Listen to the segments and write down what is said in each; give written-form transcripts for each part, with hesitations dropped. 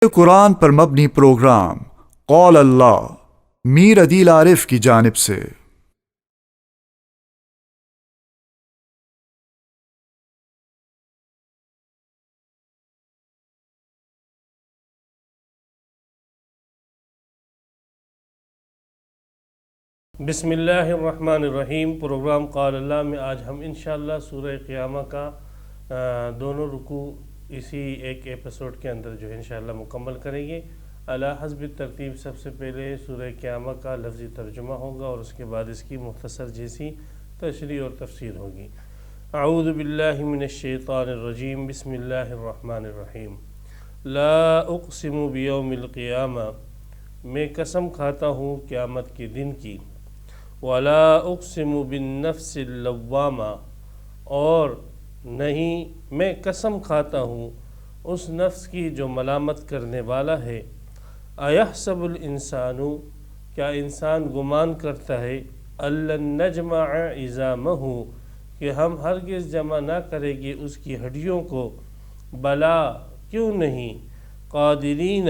قرآن پر مبنی پروگرام قول اللہ میر عدیل عارف کی جانب سے۔ بسم اللہ الرحمن الرحیم۔ پروگرام قول اللہ میں آج ہم انشاءاللہ سورہ قیامہ کا دونوں رکوع اسی ایک ایپیسوڈ کے اندر جو ہے انشاءاللہ مکمل کریں گے۔ علی حسب ترتیب سب سے پہلے سورہ قیامہ کا لفظی ترجمہ ہوگا اور اس کے بعد اس کی مختصر جیسی تشریح اور تفسیر ہوگی۔ اعوذ باللہ من الشیطان الرجیم، بسم اللہ الرحمن الرحیم۔ لا اقسم بیوم القیامہ، میں قسم کھاتا ہوں قیامت کے دن کی۔ ولا اقسم بالنفس اللوامہ، اور نہیں میں قسم کھاتا ہوں اس نفس کی جو ملامت کرنے والا ہے۔ ایحسب الانسان، کیا انسان گمان کرتا ہے، الن نجمع عظامہ، کہ ہم ہرگز جمع نہ کریں گے اس کی ہڈیوں کو۔ بلا، کیوں نہیں، قادرین،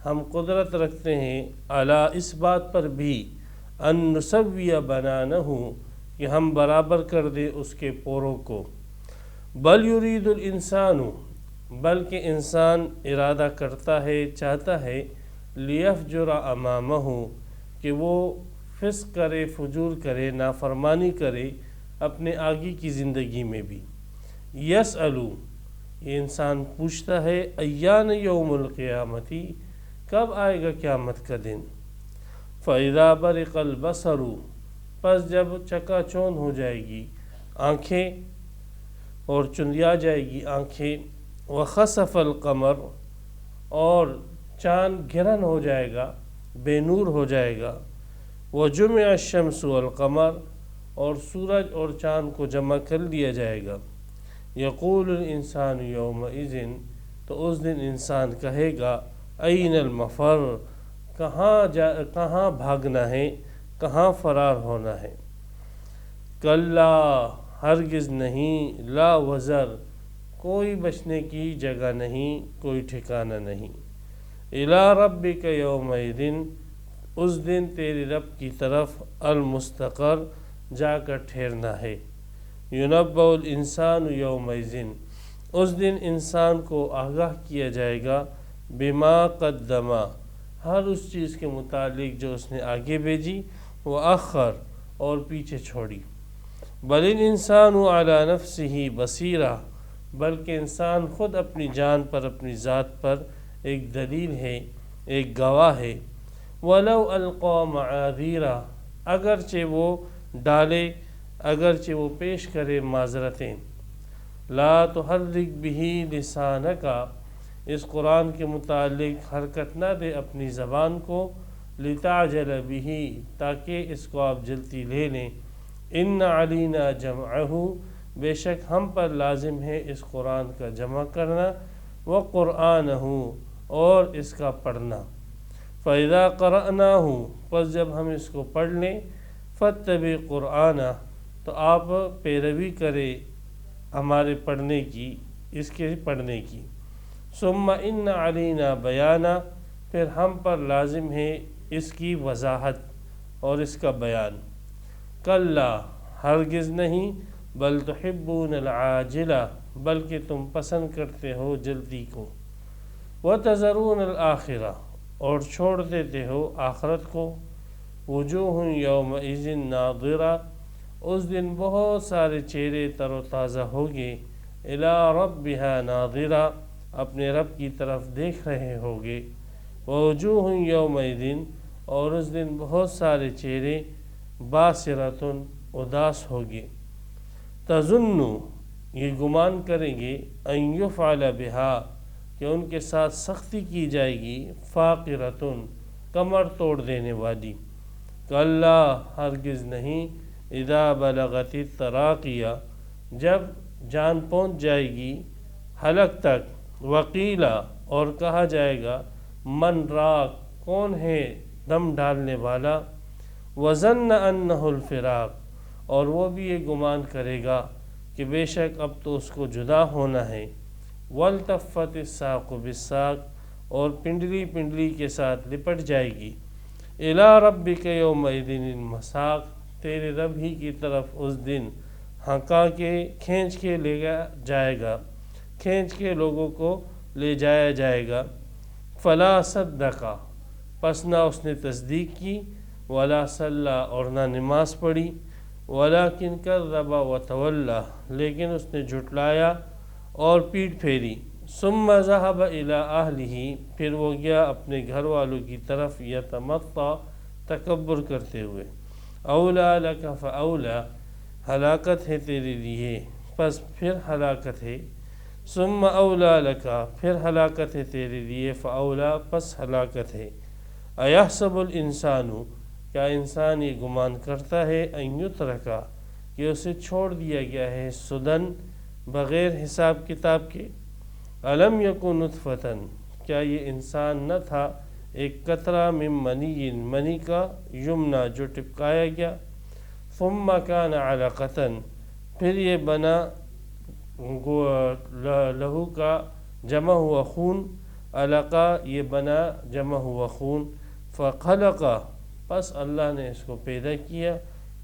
ہم قدرت رکھتے ہیں، علی، اس بات پر بھی، ان نسوی بنانہ، کہ ہم برابر کر دیں اس کے پوروں کو۔ بل یرید الانسان، بلکہ انسان ارادہ کرتا ہے، چاہتا ہے، لیفجر امامہ، کہ وہ فسق کرے، فجور کرے، نافرمانی کرے اپنے آگے کی زندگی میں بھی۔ یسألو، یہ انسان پوچھتا ہے، ایان یوم القیامتی، کب آئے گا قیامت کا دن۔ فَإِذَا بَرِقَ الْبَصَرُ، پس جب چکا چوند ہو جائے گی آنکھیں اور چندیا جائے گی آنکھیں، وَخَسَفَ الْقَمَرُ، اور چاند گرہن ہو جائے گا، بے نور ہو جائے گا، وَجُمِعَ الشَّمْسُ وَالْقَمَرُ، اور سورج اور چاند کو جمع کر لیا جائے گا۔ یقول الانسان یومئذ، تو اس دن انسان کہے گا، این المفر، کہاں بھاگنا ہے، کہاں فرار ہونا ہے۔ کلا، ہرگز نہیں، لا وزر، کوئی بچنے کی جگہ نہیں، کوئی ٹھکانہ نہیں۔ الی ربک یومئذ، اس دن تیرے رب کی طرف، المستقر، جا کر ٹھہرنا ہے۔ ینبأ الانسان یومئذ، اس دن انسان کو آگاہ کیا جائے گا، بما قدم، ہر اس چیز کے متعلق جو اس نے آگے بھیجی، وأخر، اور پیچھے چھوڑی۔ بل الانسان علی نفسہ بصیرہ، بلکہ انسان خود اپنی جان پر، اپنی ذات پر ایک دلیل ہے، ایک گواہ ہے۔ ولو القی معاذیرہ، اگرچہ وہ ڈالے، اگرچہ وہ پیش کرے معذرتیں۔ لا تحرک بہ لسانک، اس قرآن کے متعلق حرکت نہ دے اپنی زبان کو، لتعجل بہ، تاکہ اس کو آپ جلدی لے لیں۔ ان علینا جمعہ، بے شک ہم پر لازم ہے اس قرآن کا جمع کرنا، وقرآنہ، اور اس کا پڑھنا۔ فَإِذَا قَرَأْنَاهُ، پس جب ہم اس کو پڑھ لیں، فَاتَّبِعْ قُرْآنَہ، تو آپ پیروی کرے ہمارے پڑھنے کی، اس کے پڑھنے کی۔ ثُمَّ إِنَّ عَلَيْنَا بَيَانَہ، پھر ہم پر لازم ہے اس کی وضاحت اور اس کا بیان۔ کلا، ہرگز نہیں، بل تحبون العاجلہ، بلکہ تم پسند کرتے ہو جلدی کو۔ وتذرون الآخرہ، اور چھوڑ دیتے ہو آخرت کو۔ وجوہ یومئذ ناظرہ، اس دن بہت سارے چہرے تر و تازہ ہوگے، الی ربہا ناظرہ، اپنے رب کی طرف دیکھ رہے ہوگے۔ ووجوہ یومئذ، اور اس دن بہت سارے چہرے، باسرۃ، اداس ہوگے۔ تظن، یہ گمان کریں گے، ان یفعل بہا، کہ ان کے ساتھ سختی کی جائے گی، فاقرۃ، کمر توڑ دینے والی۔ کلا، ہرگز نہیں، اذا بلغت التراقیہ، جب جان پہنچ جائے گی حلق تک، وقیلا، اور کہا جائے گا، من راق، کون ہے دم ڈالنے والا، وظن انہ الفراق، اور وہ بھی یہ گمان کرے گا کہ بے شک اب تو اس کو جدا ہونا ہے۔ والتفت الساق بالساق، اور پنڈلی پنڈلی کے ساتھ لپٹ جائے گی۔ اِلیٰ ربک یومئذ المساق، تیرے رب ہی کی طرف اس دن ہنکا کے کھینچ کے لے جائے گا، کھینچ کے لوگوں کو لے جایا جائے گا۔ فلا صدق، پس نہ اس نے تصدیق کی، ولا صلی، اور نہ نماز پڑھی، ولکن کذب وتولی، لیکن اس نے جھٹلایا اور پیٹھ پھیری۔ ثم ذهب الی اہلہ، پھر وہ گیا اپنے گھر والوں کی طرف، یتمطى، تکبر کرتے ہوئے۔ اولی لک فاولی، ہلاکت ہے تیرے لیے پس پھر ہلاکت ہے۔ ثم اولی لک، پھر ہلاکت ہے تیرے لیے، فاولی، پس ہلاکت ہے۔ ایحسب الانسان، کیا انسان یہ گمان کرتا ہے، ان یترکا، کہ اسے چھوڑ دیا گیا ہے، سدن، بغیر حساب کتاب کے۔ الم یکن نطفۃ، کیا یہ انسان نہ تھا ایک قطرہ، من منی، منی کا، یمنا، جو ٹپکایا گیا، ثم کان علقۃ، پھر یہ بنا لہو کا جمع ہوا خون، علقہ یہ بنا جمع ہوا خون، فخلق، پس اللہ نے اس کو پیدا کیا،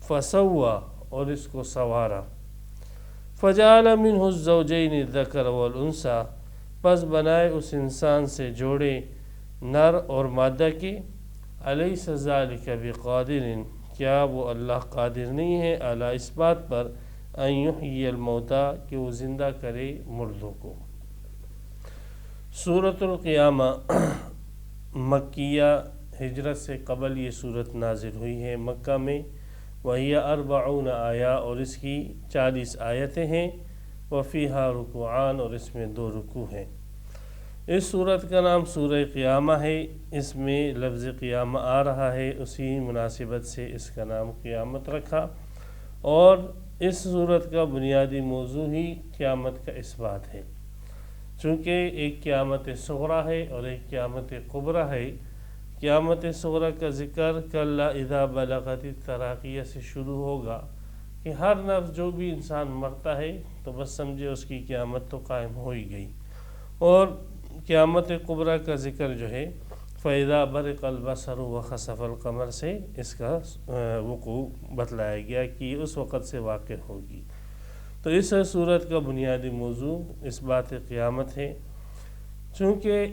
فسوى، اور اس کو سنوارا، فجعل منہ الزوجین الذکر والانثی، پس بنائے اس انسان سے جوڑے نر اور مادہ کے۔ الیس ذلک بقادر، کیا وہ اللہ قادر نہیں ہے، علی اس بات پر، ان یحیی الموتی، کہ وہ زندہ کرے مردوں کو۔ سورۃ القیامہ مکیہ، ہجرت سے قبل یہ صورت نازل ہوئی ہے مکہ میں۔ وہی 40 آیہ، اور اس کی 40 آیتیں ہیں۔ وفیہا رکوعان، اور اس میں 2 رکوع ہیں۔ اس صورت کا نام سورہ قیامہ ہے، اس میں لفظ قیامہ آ رہا ہے، اسی مناسبت سے اس کا نام قیامت رکھا۔ اور اس صورت کا بنیادی موضوع ہی قیامت کا اثبات ہے، چونکہ ایک قیامت صغریٰ ہے اور ایک قیامت کبریٰ ہے۔ قیامت صغریٰ کا ذکر کلا اذا بلغت التراقیہ سے شروع ہوگا، کہ ہر نفس جو بھی انسان مرتا ہے تو بس سمجھے اس کی قیامت تو قائم ہو ہی گئی۔ اور قیامت کبریٰ کا ذکر جو ہے فَإِذَا بَرِقَ الْبَصَرُ وَخَسَفَ الْقَمَرُ سے اس کا وقوع بتلایا گیا کہ اس وقت سے واقع ہوگی۔ تو اس صورت کا بنیادی موضوع اس بات قیامت ہے، چونکہ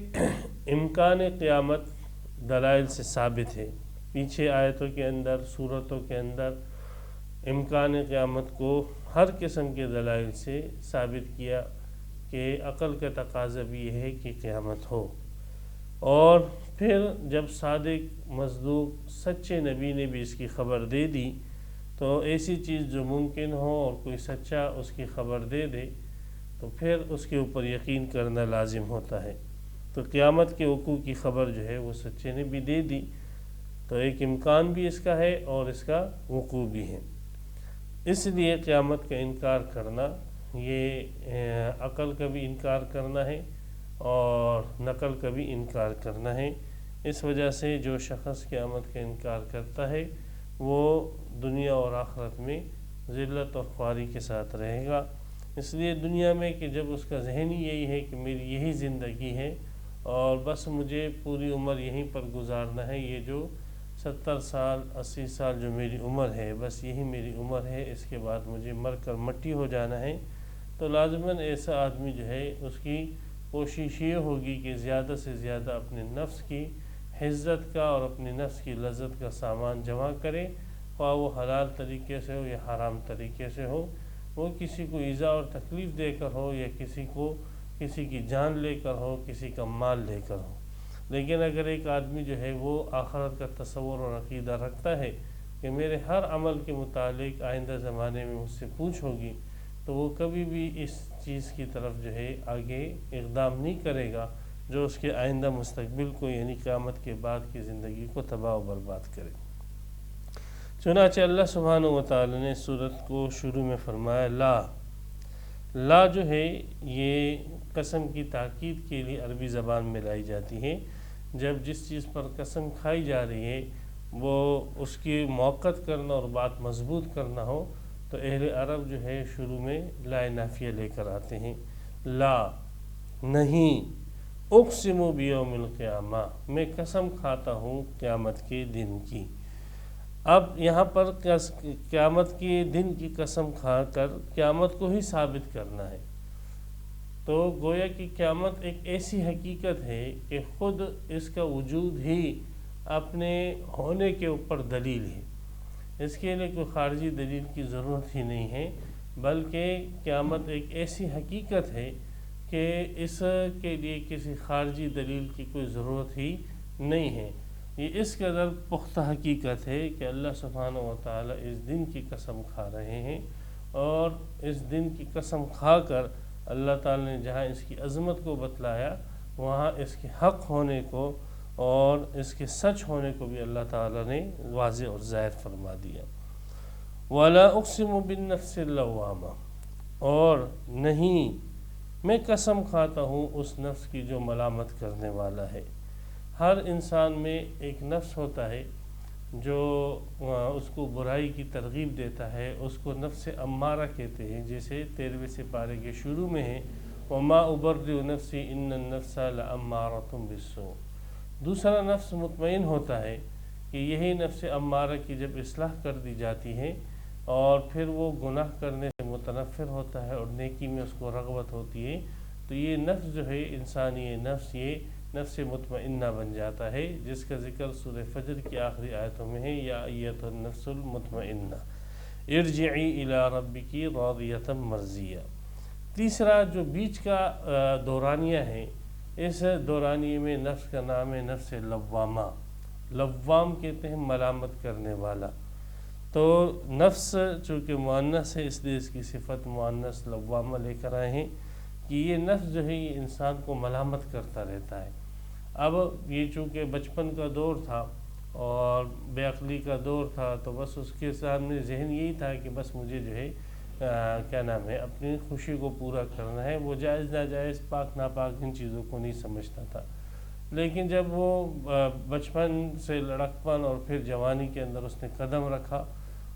امکان قیامت دلائل سے ثابت ہے۔ پیچھے آیتوں کے اندر، صورتوں کے اندر امکان قیامت کو ہر قسم کے دلائل سے ثابت کیا کہ عقل کا تقاضا بھی یہ ہے کہ قیامت ہو۔ اور پھر جب صادق، مصدوق، سچے نبی نے بھی اس کی خبر دے دی، تو ایسی چیز جو ممکن ہو اور کوئی سچا اس کی خبر دے دے تو پھر اس کے اوپر یقین کرنا لازم ہوتا ہے۔ تو قیامت کے وقوع کی خبر جو ہے وہ سچے نے بھی دے دی، تو ایک امکان بھی اس کا ہے اور اس کا وقوع بھی ہے۔ اس لیے قیامت کا انکار کرنا یہ عقل کا بھی انکار کرنا ہے اور نقل کا بھی انکار کرنا ہے۔ اس وجہ سے جو شخص قیامت کا انکار کرتا ہے وہ دنیا اور آخرت میں ذلت اور خواری کے ساتھ رہے گا۔ اس لیے دنیا میں کہ جب اس کا ذہن ہی یہی ہے کہ میری یہی زندگی ہے اور بس مجھے پوری عمر یہیں پر گزارنا ہے، یہ جو 70 سال 80 سال جو میری عمر ہے بس یہی میری عمر ہے، اس کے بعد مجھے مر کر مٹی ہو جانا ہے، تو لازماً ایسا آدمی جو ہے اس کی کوشش یہ ہوگی کہ زیادہ سے زیادہ اپنے نفس کی عزت کا اور اپنے نفس کی لذت کا سامان جمع کرے، خواہ وہ حلال طریقے سے ہو یا حرام طریقے سے ہو، وہ کسی کو ایذا اور تکلیف دے کر ہو یا کسی کی جان لے کر ہو، کسی کا مال لے کر ہو۔ لیکن اگر ایک آدمی جو ہے وہ آخرت کا تصور اور عقیدہ رکھتا ہے کہ میرے ہر عمل کے متعلق آئندہ زمانے میں مجھ سے پوچھ ہوگی، تو وہ کبھی بھی اس چیز کی طرف جو ہے آگے اقدام نہیں کرے گا جو اس کے آئندہ مستقبل کو یعنی قیامت کے بعد کی زندگی کو تباہ و برباد کرے۔ چنانچہ اللہ سبحانہ و تعالی نے سورت کو شروع میں فرمایا لا جو ہے یہ قسم کی تاکید کے لیے عربی زبان میں لائی جاتی ہے۔ جب جس چیز پر قسم کھائی جا رہی ہے وہ اس کی موقت کرنا اور بات مضبوط کرنا ہو تو اہل عرب جو ہے شروع میں لا نافیہ لے کر آتے ہیں، لا نہیں، اقسم بیوم القیامہ، میں قسم کھاتا ہوں قیامت کے دن کی۔ اب یہاں پر قیامت کے دن کی قسم کھا کر قیامت کو ہی ثابت کرنا ہے۔ تو گویا کہ قیامت ایک ایسی حقیقت ہے کہ خود اس کا وجود ہی اپنے ہونے کے اوپر دلیل ہے، اس کے لیے کوئی خارجی دلیل کی ضرورت ہی نہیں ہے، بلکہ قیامت ایک ایسی حقیقت ہے کہ اس کے لیے کسی خارجی دلیل کی کوئی ضرورت ہی نہیں ہے۔ یہ اس قدر پختہ حقیقت ہے کہ اللہ سبحانہ و تعالیٰ اس دن کی قسم کھا رہے ہیں، اور اس دن کی قسم کھا کر اللہ تعالیٰ نے جہاں اس کی عظمت کو بتلایا، وہاں اس کے حق ہونے کو اور اس کے سچ ہونے کو بھی اللہ تعالیٰ نے واضح اور ظاہر فرما دیا۔ وَلَا أُقْسِمُ بِالنَّفْسِ اللَّوَّامَةِ، اور نہیں میں قسم کھاتا ہوں اس نفس کی جو ملامت کرنے والا ہے۔ ہر انسان میں ایک نفس ہوتا ہے جو اس کو برائی کی ترغیب دیتا ہے، اس کو نفس امارہ کہتے ہیں، جیسے 13ویں سپارے کے شروع میں ہے وَمَا أُبَرِّئُ نَفْسِي إِنَّ النَّفْسَ لَأَمَّارَةٌ بِالسُّوءِ۔ دوسرا نفس مطمئن ہوتا ہے کہ یہی نفس امارہ کی جب اصلاح کر دی جاتی ہے اور پھر وہ گناہ کرنے سے متنفر ہوتا ہے اور نیکی میں اس کو رغبت ہوتی ہے، تو یہ نفس جو ہے انسانی نفس، یہ نفس مطمئنہ بن جاتا ہے، جس کا ذکر سورہ فجر کی آخری آیتوں میں ہے، یا ایتھا النفس المطمئنہ ارجعی الی ربکی راضیۃ مرضیہ۔ تیسرا جو بیچ کا دورانیہ ہے، اس دورانیے میں نفس کا نام ہے نفس لوامہ۔ لوام کہتے ہیں ملامت کرنے والا۔ تو نفس چونکہ مؤنث ہے، اس لیے اس کی صفت مؤنث لوامہ لے کر آئے ہیں کہ یہ نفس جو ہے یہ انسان کو ملامت کرتا رہتا ہے۔ اب یہ چونکہ بچپن کا دور تھا اور بے عقلی کا دور تھا، تو بس اس کے سامنے ذہن یہی تھا کہ بس مجھے جو ہے کیا نام ہے اپنی خوشی کو پورا کرنا ہے، وہ جائز ناجائز پاک ناپاک ان چیزوں کو نہیں سمجھتا تھا۔ لیکن جب وہ بچپن سے لڑکپن اور پھر جوانی کے اندر اس نے قدم رکھا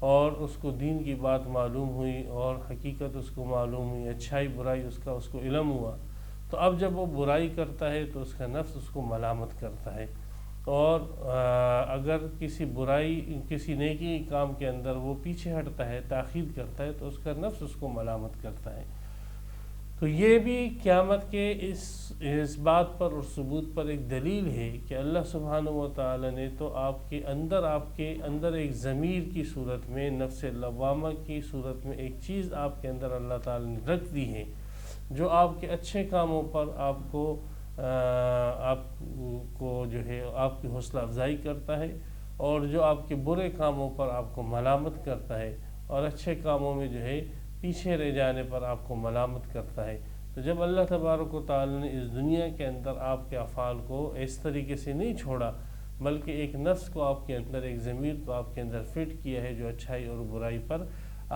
اور اس کو دین کی بات معلوم ہوئی اور حقیقت اس کو معلوم ہوئی، اچھائی برائی اس کو علم ہوا، تو اب جب وہ برائی کرتا ہے تو اس کا نفس اس کو ملامت کرتا ہے، اور اگر کسی برائی کسی نیکی کام کے اندر وہ پیچھے ہٹتا ہے، تاخیر کرتا ہے، تو اس کا نفس اس کو ملامت کرتا ہے۔ تو یہ بھی قیامت کے اس بات پر اور ثبوت پر ایک دلیل ہے کہ اللہ سبحانہ و تعالی نے تو آپ کے اندر ایک ضمیر کی صورت میں، نفس لوامہ کی صورت میں ایک چیز آپ کے اندر اللہ تعالی نے رکھ دی ہے، جو آپ کے اچھے کاموں پر آپ کو جو ہے آپ کی حوصلہ افزائی کرتا ہے، اور جو آپ کے برے کاموں پر آپ کو ملامت کرتا ہے، اور اچھے کاموں میں جو ہے پیچھے رہ جانے پر آپ کو ملامت کرتا ہے۔ تو جب اللہ تبارک و تعالی نے اس دنیا کے اندر آپ کے افعال کو اس طریقے سے نہیں چھوڑا، بلکہ ایک نفس کو آپ کے اندر، ایک ضمیر کو آپ کے اندر فٹ کیا ہے، جو اچھائی اور برائی پر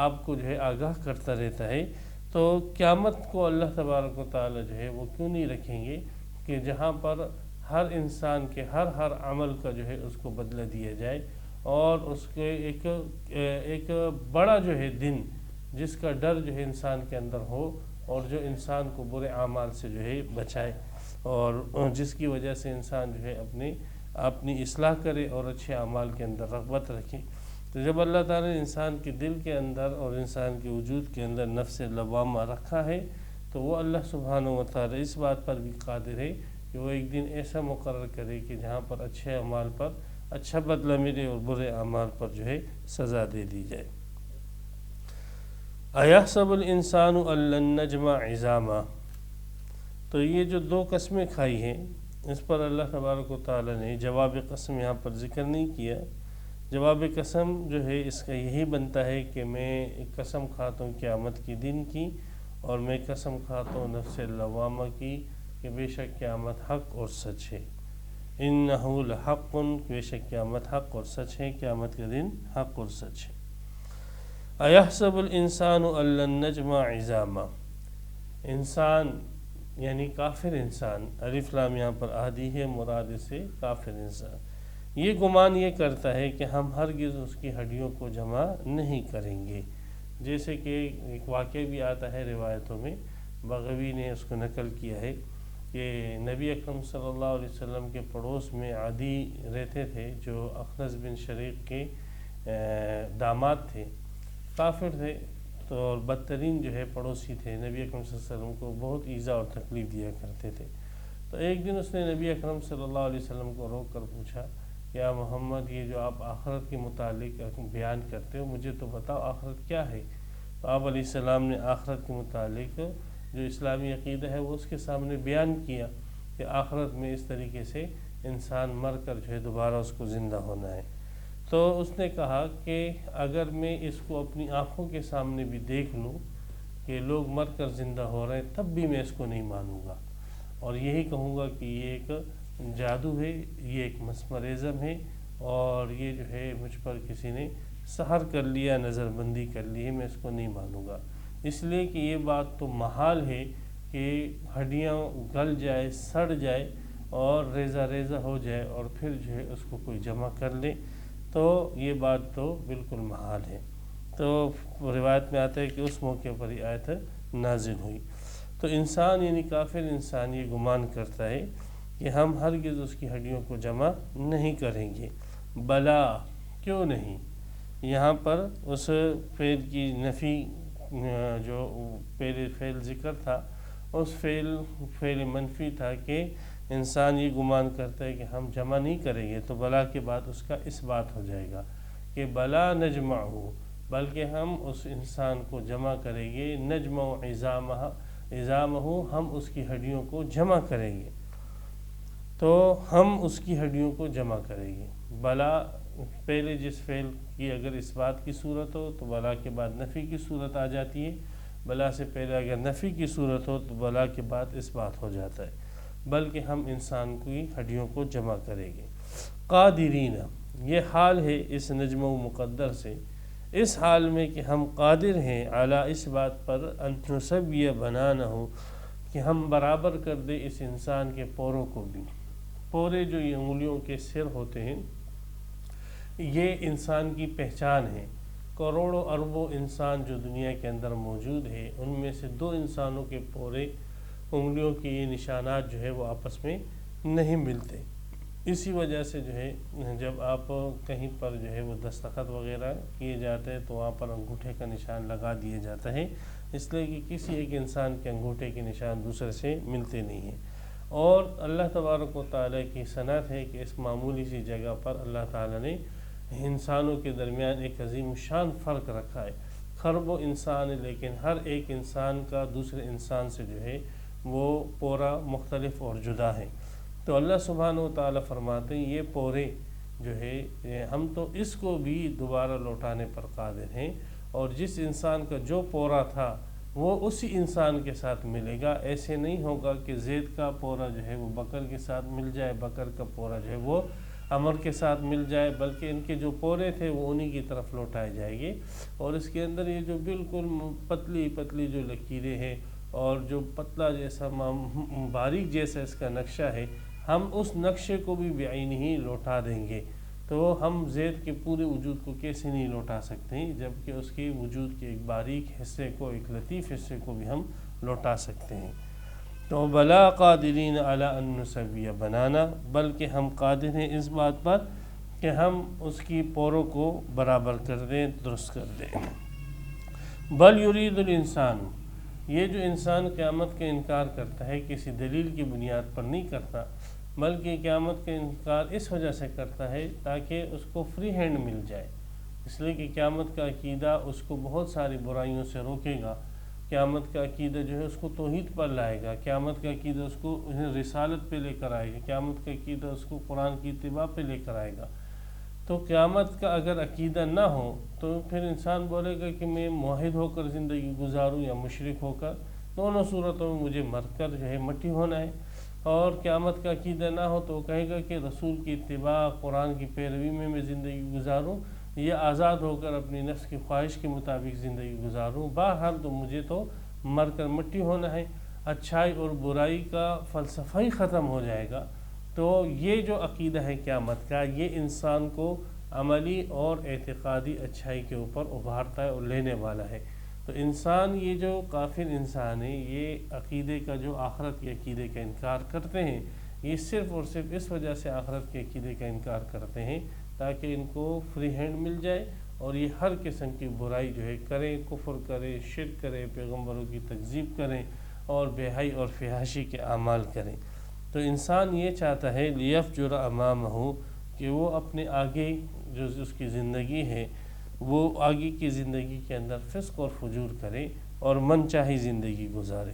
آپ کو جو ہے آگاہ کرتا رہتا ہے، تو قیامت کو اللہ تبارک و تعالی جو ہے وہ کیوں نہیں رکھیں گے کہ جہاں پر ہر انسان کے ہر عمل کا جو ہے اس کو بدلہ دیا جائے، اور اس کے ایک بڑا جو ہے دن جس کا ڈر جو ہے انسان کے اندر ہو، اور جو انسان کو برے اعمال سے جو ہے بچائے، اور جس کی وجہ سے انسان جو ہے اپنی اصلاح کرے اور اچھے اعمال کے اندر رغبت رکھے۔ تو جب اللہ تعالیٰ نے انسان کے دل کے اندر اور انسان کے وجود کے اندر نفس لوامہ رکھا ہے، تو وہ اللہ سبحانہ و تعالیٰ اس بات پر بھی قادر ہے کہ وہ ایک دن ایسا مقرر کرے کہ جہاں پر اچھے اعمال پر اچھا بدلہ ملے اور برے اعمال پر جو ہے سزا دے دی جائے۔ اَيَحْسَبُ الْإِنسَانُ أَن لَّن نَّجْمَعَ عِظَامَهُ، تو یہ جو دو قسمیں کھائی ہیں، اس پر اللہ تبارک و تعالیٰ نے جواب قسم یہاں پر ذکر نہیں کیا۔ جواب قسم جو ہے اس کا یہی بنتا ہے کہ میں قسم کھاتا ہوں قیامت کی دن کی، اور میں قسم کھاتا ہوں نفس لوامہ کی کہ بے شک قیامت حق اور سچ ہے۔ اِنَّهُ لَحَقٌ، بے شک قیامت حق اور سچ ہے، قیامت کا دن حق اور سچ ہے۔ اَيَحْسَبُ الْإِنسَانُ أَن لَّن نَّجْمَعَ عِظَامَهُ، انسان یعنی کافر انسان، الف لام یہاں پر عہدی ہے، مراد سے کافر انسان، یہ گمان یہ کرتا ہے کہ ہم ہرگز اس کی ہڈیوں کو جمع نہیں کریں گے۔ جیسے کہ ایک واقعہ بھی آتا ہے روایتوں میں، بغوی نے اس کو نقل کیا ہے کہ نبی اکرم صلی اللہ علیہ وسلم کے پڑوس میں عدی رہتے تھے جو اخنس بن شریق کے داماد تھے، کافر تھے، تو اور بدترین جو ہے پڑوسی تھے، نبی اکرم صلی اللہ علیہ وسلم کو بہت ایذا اور تکلیف دیا کرتے تھے۔ تو ایک دن اس نے نبی اکرم صلی اللہ علیہ وسلم کو روک کر پوچھا، یا محمد یہ جو آپ آخرت کے متعلق بیان کرتے ہو مجھے تو بتاؤ آخرت کیا ہے؟ تو آپ علیہ السلام نے آخرت کے متعلق جو اسلامی عقیدہ ہے وہ اس کے سامنے بیان کیا کہ آخرت میں اس طریقے سے انسان مر کر جو ہے دوبارہ اس کو زندہ ہونا ہے۔ تو اس نے کہا کہ اگر میں اس کو اپنی آنکھوں کے سامنے بھی دیکھ لوں کہ لوگ مر کر زندہ ہو رہے ہیں تب بھی میں اس کو نہیں مانوں گا، اور یہی کہوں گا کہ یہ ایک جادو ہے، یہ ایک مسمرزم ہے، اور یہ جو ہے مجھ پر کسی نے سحر کر لیا، نظر بندی کر لی ہے، میں اس کو نہیں مانوں گا، اس لیے کہ یہ بات تو محال ہے کہ ہڈیاں گل جائے، سڑ جائے اور ریزہ ریزہ ہو جائے اور پھر جو ہے اس کو کوئی جمع کر لے، تو یہ بات تو بالکل محال ہے۔ تو روایت میں آتا ہے کہ اس موقع پر یہ آیت نازل ہوئی۔ تو انسان یعنی کافر انسان یہ گمان کرتا ہے کہ ہم ہرگز اس کی ہڈیوں کو جمع نہیں کریں گے۔ بلا، کیوں نہیں؟ یہاں پر اس فعل کی نفی جو پہلے فعل ذکر تھا اس فعل منفی تھا کہ انسان یہ گمان کرتا ہے کہ ہم جمع نہیں کریں گے، تو بلا کے بعد اس کا اس بات ہو جائے گا کہ بلا نجمعہ، بلکہ ہم اس انسان کو جمع کریں گے، نجمع عظامہ، ہم اس کی ہڈیوں کو جمع کریں گے، تو ہم اس کی ہڈیوں کو جمع کریں گے۔ بلا پہلے جس فعل کی اگر اس بات کی صورت ہو تو بلا کے بعد نفی کی صورت آ جاتی ہے، بلا سے پہلے اگر نفی کی صورت ہو تو بلا کے بعد اس بات ہو جاتا ہے، بلکہ ہم انسان کی ہڈیوں کو جمع کریں گے۔ قادرین، یہ حال ہے اس نجم و مقدر سے، اس حال میں کہ ہم قادر ہیں اعلیٰ اس بات پر ان نسوی بنانہ، کہ ہم برابر کر دیں اس انسان کے پوروں کو بھی۔ پورے جو یہ انگلیوں کے سر ہوتے ہیں یہ انسان کی پہچان ہے۔ کروڑوں اربوں انسان جو دنیا کے اندر موجود ہے ان میں سے دو انسانوں کے پورے انگلیوں کے یہ نشانات جو ہے وہ آپس میں نہیں ملتے، اسی وجہ سے جو ہے جب آپ کہیں پر جو ہے وہ دستخط وغیرہ کیے جاتے ہیں تو وہاں پر انگوٹھے کا نشان لگا دیا جاتا ہے، اس لیے کہ کسی ایک انسان کے انگوٹھے کے نشان دوسرے سے ملتے نہیں ہیں۔ اور اللہ تبارک و تعالیٰ کی صنعت ہے کہ اس معمولی سی جگہ پر اللہ تعالیٰ نے انسانوں کے درمیان ایک عظیم شان فرق رکھا ہے۔ خربوں انسان ہے لیکن ہر ایک انسان کا دوسرے انسان سے جو ہے وہ پورا مختلف اور جدا ہے۔ تو اللہ سبحانہ و تعالیٰ فرماتے ہیں یہ پورے جو ہے ہم تو اس کو بھی دوبارہ لوٹانے پر قادر ہیں، اور جس انسان کا جو پورا تھا وہ اسی انسان کے ساتھ ملے گا۔ ایسے نہیں ہوگا کہ زید کا پورا جو ہے وہ بکر کے ساتھ مل جائے، بکر کا پورا جو ہے وہ عمر کے ساتھ مل جائے، بلکہ ان کے جو پورے تھے وہ انہی کی طرف لوٹائے جائیں گے۔ اور اس کے اندر یہ جو بالکل پتلی پتلی جو لکیریں ہیں اور جو پتلا جیسا باریک جیسا اس کا نقشہ ہے، ہم اس نقشے کو بھی بعین ہی لوٹا دیں گے۔ تو ہم زید کے پورے وجود کو کیسے نہیں لوٹا سکتے ہیں، جبکہ اس کے وجود کے ایک باریک حصے کو، ایک لطیف حصے کو بھی ہم لوٹا سکتے ہیں۔ تو بلا قادرین علی ان نسوی بنانا، بلکہ ہم قادر ہیں اس بات پر کہ ہم اس کی پوروں کو برابر کر دیں، درست کر دیں۔ بل یرید الانسان، یہ جو انسان قیامت کا انکار کرتا ہے کسی دلیل کی بنیاد پر نہیں کرتا، بلکہ قیامت کا انکار اس وجہ سے کرتا ہے تاکہ اس کو فری ہینڈ مل جائے، اس لیے کہ قیامت کا عقیدہ اس کو بہت ساری برائیوں سے روکے گا۔ قیامت کا عقیدہ جو ہے اس کو توحید پر لائے گا، قیامت کا عقیدہ اس کو رسالت پہ لے کر آئے گا، قیامت کا عقیدہ اس کو قرآن کی اتباع پہ لے کر آئے گا۔ تو قیامت کا اگر عقیدہ نہ ہو تو پھر انسان بولے گا کہ میں موحد ہو کر زندگی گزاروں یا مشرک ہو کر، دونوں صورتوں میں مجھے مر کر جو ہے مٹی ہونا ہے۔ اور قیامت کا عقیدہ نہ ہو تو وہ کہے گا کہ رسول کی اتباع، قرآن کی پیروی میں زندگی گزاروں یا آزاد ہو کر اپنی نفس کی خواہش کے مطابق زندگی گزاروں، بہرحال تو مجھے تو مر کر مٹی ہونا ہے۔ اچھائی اور برائی کا فلسفہ ہی ختم ہو جائے گا۔ تو یہ جو عقیدہ ہے قیامت کا، یہ انسان کو عملی اور اعتقادی اچھائی کے اوپر ابھارتا ہے اور لینے والا ہے۔ تو انسان یہ جو کافر انسان ہے یہ عقیدے کا جو آخرت کے عقیدے کا انکار کرتے ہیں، یہ صرف اور صرف اس وجہ سے آخرت کے عقیدے کا انکار کرتے ہیں تاکہ ان کو فری ہینڈ مل جائے اور یہ ہر قسم کی برائی جو ہے کریں، کفر کریں، شرک کریں، پیغمبروں کی تکذیب کریں اور بے حیائی اور فحاشی کے اعمال کریں۔ تو انسان یہ چاہتا ہے لیفجر امامہ کہ وہ اپنے آگے جو اس کی زندگی ہے وہ آگے کی زندگی کے اندر فسق اور فجور کرے اور من چاہی زندگی گزارے۔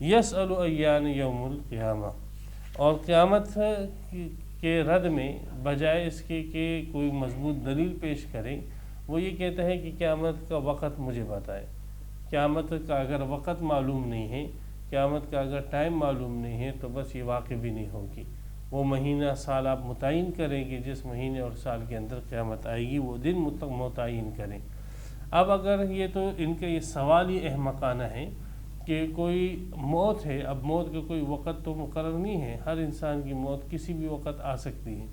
یسأل ایان یوم القیامہ، اور قیامت کے رد میں بجائے اس کے کہ کوئی مضبوط دلیل پیش کرے، وہ یہ کہتا ہے کہ قیامت کا وقت مجھے بتائے۔ قیامت کا اگر وقت معلوم نہیں ہے، قیامت کا اگر ٹائم معلوم نہیں ہے تو بس یہ واقع بھی نہیں ہوگی۔ وہ مہینہ سال آپ متعین کریں کہ جس مہینے اور سال کے اندر قیامت آئے گی، وہ دن متعین کریں۔ اب اگر یہ تو ان کا یہ سوال ہی احمقانہ ہے کہ کوئی موت ہے، اب موت کا کوئی وقت تو مقرر نہیں ہے، ہر انسان کی موت کسی بھی وقت آ سکتی ہے،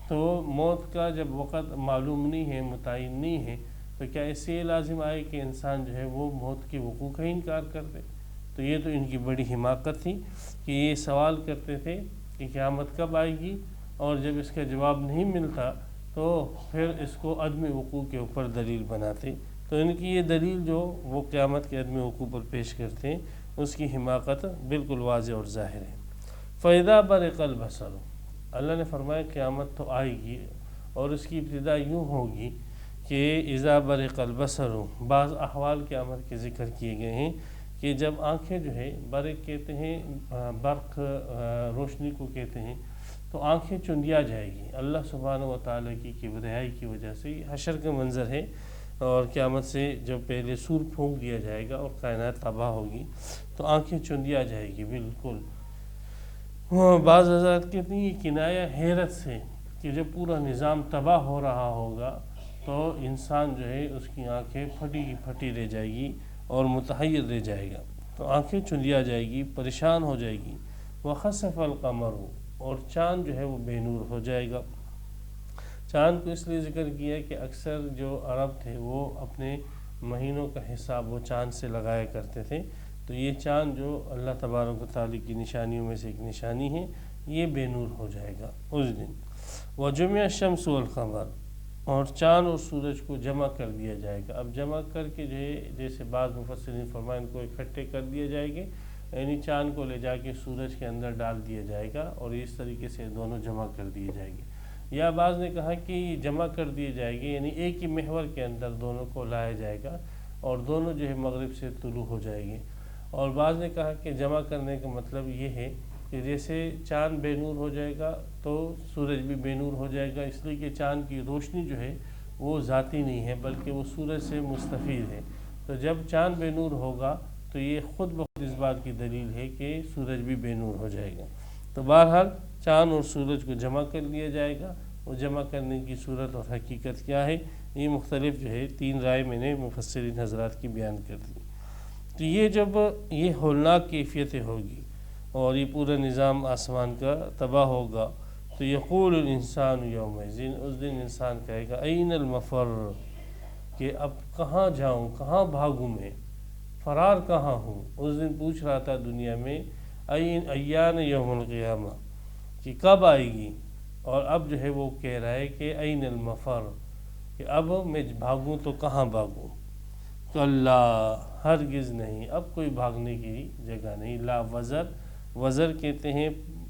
تو موت کا جب وقت معلوم نہیں ہے، متعین نہیں ہے، تو کیا اس سے یہ لازم آئے کہ انسان جو ہے وہ موت کے وقوع کا انکار کر دے؟ تو یہ تو ان کی بڑی حماقت تھی کہ یہ سوال کرتے تھے کہ قیامت کب آئے گی، اور جب اس کا جواب نہیں ملتا تو پھر اس کو عدم وقوع کے اوپر دلیل بناتے۔ تو ان کی یہ دلیل جو وہ قیامت کے عدم وقوع پر پیش کرتے ہیں، اس کی حماقت بالکل واضح اور ظاہر ہے۔ فَإِذَا بَرِقَ الْبَصَرُ، اللہ نے فرمایا قیامت تو آئے گی اور اس کی ابتدا یوں ہوگی کہ اذا برق البصر، بعض احوال قیامت کے ذکر کیے گئے ہیں کہ جب آنکھیں جو ہے، برق کہتے ہیں برق روشنی کو کہتے ہیں، تو آنکھیں چندیا جائے گی اللہ سبحانہ و تعالیٰ کی کبریائی کی وجہ سے۔ یہ حشر کا منظر ہے، اور قیامت سے جب پہلے سور پھونک دیا جائے گا اور کائنات تباہ ہوگی تو آنکھیں چندیا جائے گی بالکل۔ بعض حضرات کہتے ہیں یہ کنایہ حیرت سے کہ جب پورا نظام تباہ ہو رہا ہوگا تو انسان جو ہے اس کی آنکھیں پھٹی کی پھٹی رہ جائے گی اور متحیر رہ جائے گا، تو آنکھیں چندیا جائے گی، پریشان ہو جائے گی۔ وَخَسَفَ الْقَمَرُ، اور چاند جو ہے وہ بے نور ہو جائے گا۔ چاند کو اس لیے ذکر کیا کہ اکثر جو عرب تھے وہ اپنے مہینوں کا حساب وہ چاند سے لگایا کرتے تھے، تو یہ چاند جو اللہ تبارک و تعالیٰ کی نشانیوں میں سے ایک نشانی ہے، یہ بے نور ہو جائے گا اس دن۔ وَجُمِعَ الشَّمْسُ وَالْقَمَرُ، اور چاند اور سورج کو جمع کر دیا جائے گا۔ اب جمع کر کے جو ہے جیسے بعض مفسرین فرمائیں کو اکٹھے کر دیے جائے گے، یعنی چاند کو لے جا کے سورج کے اندر ڈال دیا جائے گا اور اس طریقے سے دونوں جمع کر دیے جائیں گے۔ یا بعض نے کہا کہ یہ جمع کر دیے جائے گے یعنی ایک ہی محور کے اندر دونوں کو لایا جائے گا اور دونوں جو ہے مغرب سے طلوع ہو جائے گے۔ اور بعض نے کہا کہ جمع کرنے کا مطلب یہ ہے کہ جیسے چاند بے نور ہو جائے گا تو سورج بھی بے نور ہو جائے گا، اس لیے کہ چاند کی روشنی جو ہے وہ ذاتی نہیں ہے بلکہ وہ سورج سے مستفید ہے، تو جب چاند بے نور ہوگا تو یہ خود بخود اس بات کی دلیل ہے کہ سورج بھی بے نور ہو جائے گا۔ تو بہرحال چاند اور سورج کو جمع کر لیا جائے گا، وہ جمع کرنے کی صورت اور حقیقت کیا ہے، یہ مختلف جو ہے تین رائے میں نے مفسرین حضرات کی بیان کر دی۔ تو یہ جب یہ ہولناک کیفیتیں ہوگی اور یہ پورا نظام آسمان کا تباہ ہوگا تو یقول الانسان یومئذ، اس دن انسان کہے گا این المفر، کہ اب کہاں جاؤں، کہاں بھاگوں میں، فرار کہاں ہوں۔ اس دن پوچھ رہا تھا دنیا میں ایان یوم القیامہ، کہ کب آئے گی، اور اب جو ہے وہ کہہ رہا ہے کہ این المفر، کہ اب میں بھاگوں تو کہاں بھاگوں۔ کلا، ہرگز نہیں، اب کوئی بھاگنے کی جگہ نہیں۔ لا وزر، وزر کہتے ہیں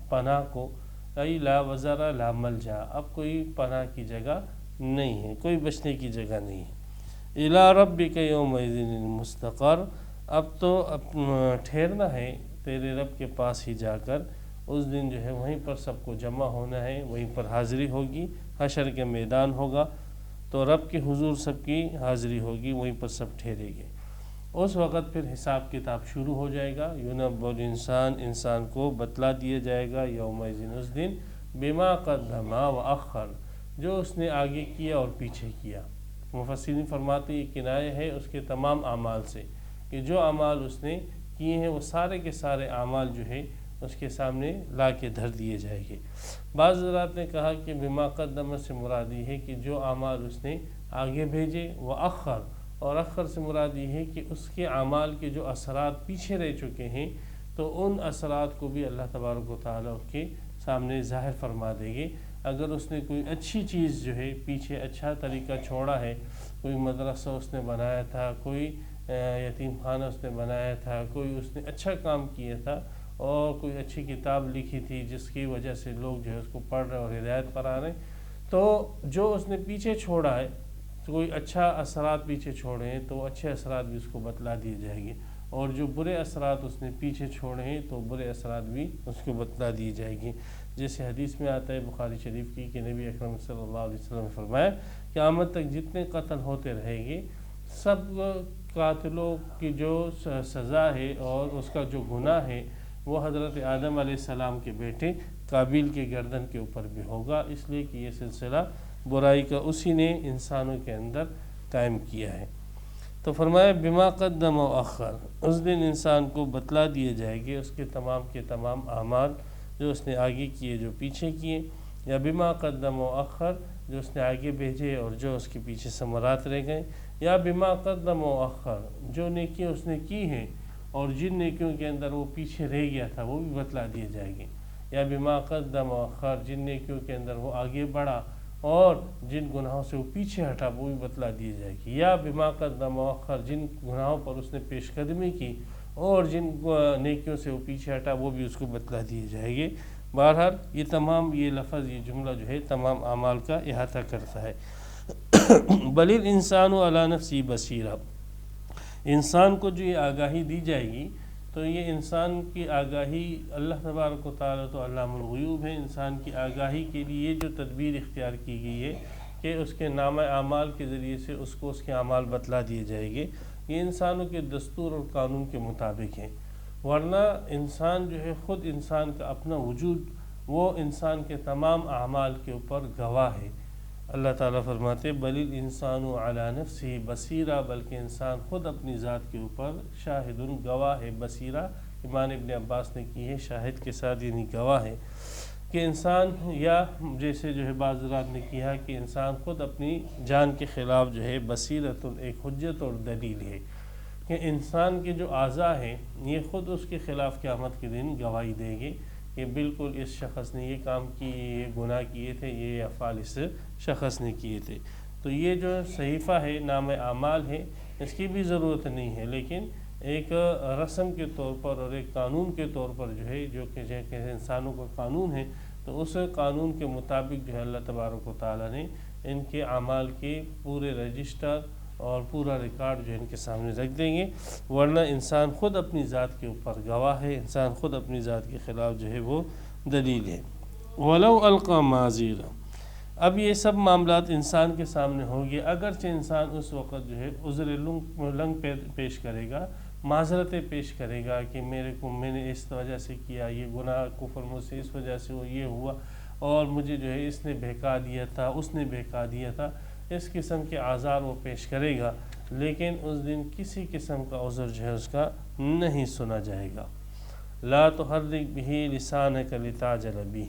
پناہ کو، ای لا وزر لا ملجا، اب کوئی پناہ کی جگہ نہیں ہے، کوئی بچنے کی جگہ نہیں ہے۔ الی ربک یومئذ المستقر، اب تو ٹھہرنا ہے تیرے رب کے پاس ہی جا کر، اس دن جو ہے وہیں پر سب کو جمع ہونا ہے، وہیں پر حاضری ہوگی، حشر کے میدان ہوگا تو رب کے حضور سب کی حاضری ہوگی، وہیں پر سب ٹھہرے گے۔ اس وقت پھر حساب کتاب شروع ہو جائے گا۔ یونب الانسان، انسان کو بتلا دیا جائے گا یومئذ، اس دن، بما قدم واخر، جو اس نے آگے کیا اور پیچھے کیا۔ مفسرین فرماتے یہ کنایہ ہے اس کے تمام اعمال سے، کہ جو اعمال اس نے کیے ہیں وہ سارے کے سارے اعمال جو ہے اس کے سامنے لا کے دھر دیے جائیں گے۔ بعض حضرات نے کہا کہ بما قدم سے مراد یہ ہے کہ جو اعمال اس نے آگے بھیجے وہ اخر، اور اخر سے مراد یہ ہے کہ اس کے اعمال کے جو اثرات پیچھے رہ چکے ہیں تو ان اثرات کو بھی اللہ تبارک و تعالیٰ اس کے سامنے ظاہر فرما دے گے۔ اگر اس نے کوئی اچھی چیز جو ہے پیچھے اچھا طریقہ چھوڑا ہے، کوئی مدرسہ اس نے بنایا تھا، کوئی یتیم خانہ اس نے بنایا تھا، کوئی اس نے اچھا کام کیا تھا اور کوئی اچھی کتاب لکھی تھی جس کی وجہ سے لوگ جو ہے اس کو پڑھ رہے اور ہدایت پا رہے ہیں، تو جو اس نے پیچھے چھوڑا ہے، کوئی اچھا اثرات پیچھے چھوڑے ہیں تو اچھے اثرات بھی اس کو بتلا دیے جائیں گے، اور جو برے اثرات اس نے پیچھے چھوڑے ہیں تو برے اثرات بھی اس کو بتلا دی جائے گی۔ جیسے حدیث میں آتا ہے بخاری شریف کی کہ نبی اکرم صلی اللہ علیہ وسلم نے فرمایا کہ قیامت تک جتنے قتل ہوتے رہیں گے سب قاتلوں کی جو سزا ہے اور اس کا جو گناہ ہے وہ حضرت آدم علیہ السلام کے بیٹے قابیل کے گردن کے اوپر بھی ہوگا، اس لیے کہ یہ سلسلہ برائی کا اسی نے انسانوں کے اندر قائم کیا ہے۔ تو فرمایا بما قدم و اخر، اس دن انسان کو بتلا دیے جائے گے اس کے تمام کے تمام اعمال جو اس نے آگے کیے جو پیچھے کیے، یا بما قدم و اخر جو اس نے آگے بھیجے اور جو اس کے پیچھے ثمرات رہ گئے، یا بما قدم و اخر جو نیکیاں اس نے کی ہیں اور جن نیکیوں کے اندر وہ پیچھے رہ گیا تھا وہ بھی بتلا دیے جائیں گے، یا بما قدم و اخر جن نیکیوں کے اندر وہ آگے بڑھا اور جن گناہوں سے وہ پیچھے ہٹا وہ بھی بتلا دی جائے گی، یا بما قدم و اخر جن گناہوں پر اس نے پیش قدمی کی اور جن نیکیوں سے وہ پیچھے ہٹا وہ بھی اس کو بتلا دیے جائیں گے۔ بہرحال یہ تمام یہ لفظ یہ جملہ جو ہے تمام اعمال کا احاطہ کرتا ہے۔ بل الانسان علی نفسہ بصیرہ، انسان کو جو یہ آگاہی دی جائے گی تو یہ انسان کی آگاہی اللہ تبارک و تعالیٰ تو علام الغیوب ہے، انسان کی آگاہی کے لیے جو تدبیر اختیار کی گئی ہے کہ اس کے نامہ اعمال کے ذریعے سے اس کو اس کے اعمال بتلا دیے جائیں گے، یہ انسانوں کے دستور اور قانون کے مطابق ہیں، ورنہ انسان جو ہے خود انسان کا اپنا وجود وہ انسان کے تمام اعمال کے اوپر گواہ ہے۔ اللہ تعالیٰ فرماتے بل الانسان علی نفسہ بصیرہ، بلکہ انسان خود اپنی ذات کے اوپر شاہد گواہ ہے۔ بصیرہ امام ابن عباس نے کی ہے شاہد کے ساتھ، یعنی گواہ ہے کہ انسان، یا جیسے جو ہے بعض حضرات نے کیا کہ انسان خود اپنی جان کے خلاف جو ہے بصیرت ایک حجت اور دلیل ہے کہ انسان کے جو اعضاء ہیں یہ خود اس کے خلاف قیامت کے دن گواہی دیں گے کہ بالکل اس شخص نے یہ کام کی، یہ گناہ کیے تھے، یہ افعال اس شخص نے کیے تھے۔ تو یہ جو صحیفہ ہے نام اعمال ہے اس کی بھی ضرورت نہیں ہے، لیکن ایک رسم کے طور پر اور ایک قانون کے طور پر جو ہے جو کہ انسانوں کا قانون ہے تو اس قانون کے مطابق جو ہے اللہ تبارک و تعالیٰ نے ان کے اعمال کے پورے رجسٹر اور پورا ریکارڈ جو ان کے سامنے رکھ دیں گے، ورنہ انسان خود اپنی ذات کے اوپر گواہ ہے، انسان خود اپنی ذات کے خلاف جو ہے وہ دلیل ہے۔ وَلَوْ أَلْقَى مَعَاذِيرًا، اب یہ سب معاملات انسان کے سامنے ہوں گے، اگرچہ انسان اس وقت جو ہے عذر لنگ پیش کرے گا، معذرتیں پیش کرے گا کہ میں نے اس وجہ سے کیا، یہ گناہ کفر مجھ سے اس وجہ سے یہ ہوا اور مجھے جو ہے اس نے بہکا دیا تھا، اس نے بہکا دیا تھا، اس قسم کے اعذار وہ پیش کرے گا، لیکن اس دن کسی قسم کا عذر جو ہے اس کا نہیں سنا جائے گا۔ لا تحرک بہ لسانک لتعجل بہ،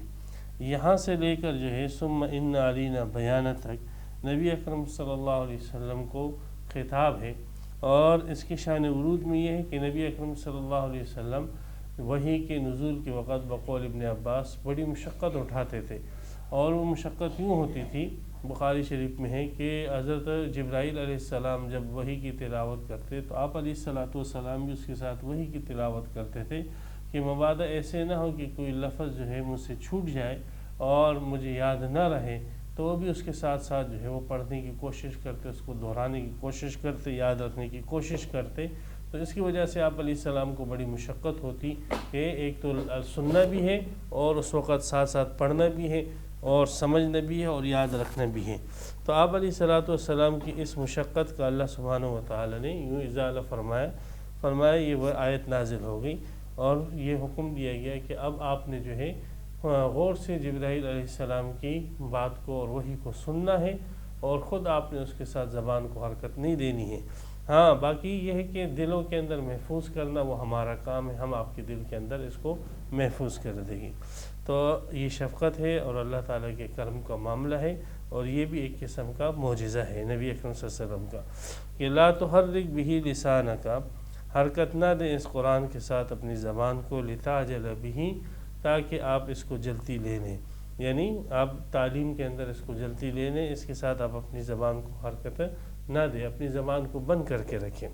یہاں سے لے کر جو ہے ثم ان علینا بیانہ تک نبی اکرم صلی اللہ علیہ وسلم کو خطاب ہے، اور اس کی شان ورود میں یہ ہے کہ نبی اکرم صلی اللہ علیہ وسلم وحی کے نزول کے وقت بقول ابن عباس بڑی مشقت اٹھاتے تھے، اور وہ مشقت یوں ہوتی تھی، بخاری شریف میں ہے کہ حضرت جبرائیل علیہ السلام جب وحی کی تلاوت کرتے تو آپ علیہ السلام بھی اس کے ساتھ وحی کی تلاوت کرتے تھے کہ مبادا ایسے نہ ہو کہ کوئی لفظ جو ہے مجھ سے چھوٹ جائے اور مجھے یاد نہ رہے، تو وہ بھی اس کے ساتھ ساتھ جو ہے وہ پڑھنے کی کوشش کرتے، اس کو دہرانے کی کوشش کرتے، یاد رکھنے کی کوشش کرتے، تو اس کی وجہ سے آپ علیہ السلام کو بڑی مشقت ہوتی کہ ایک تو سننا بھی ہے اور اس وقت ساتھ ساتھ پڑھنا بھی ہے اور سمجھنا بھی ہے اور یاد رکھنا بھی ہے۔ تو آپ علیہ السلام کی اس مشقت کا اللہ سبحانہ و تعالی نے یوں ازالہ فرمایا یہ وہ آیت نازل ہو گئی اور یہ حکم دیا گیا کہ اب آپ نے جو ہے غور سے جبرائیل علیہ السلام کی بات کو اور وحی کو سننا ہے، اور خود آپ نے اس کے ساتھ زبان کو حرکت نہیں دینی ہے۔ ہاں باقی یہ ہے کہ دلوں کے اندر محفوظ کرنا وہ ہمارا کام ہے، ہم آپ کے دل کے اندر اس کو محفوظ کر دیں گے۔ تو یہ شفقت ہے اور اللہ تعالیٰ کے کرم کا معاملہ ہے، اور یہ بھی ایک قسم کا معجزہ ہے نبی اکرم صلی اللہ علیہ وسلم کا کہ لا تحرک بہ لسانک، حرکت نہ دیں اس قرآن کے ساتھ اپنی زبان کو، لتعجل بہ، تاکہ آپ اس کو جلدی لے لیں، یعنی آپ تعلیم کے اندر اس کو جلدی لے لیں، اس کے ساتھ آپ اپنی زبان کو حرکت نہ دیں، اپنی زبان کو بند کر کے رکھیں،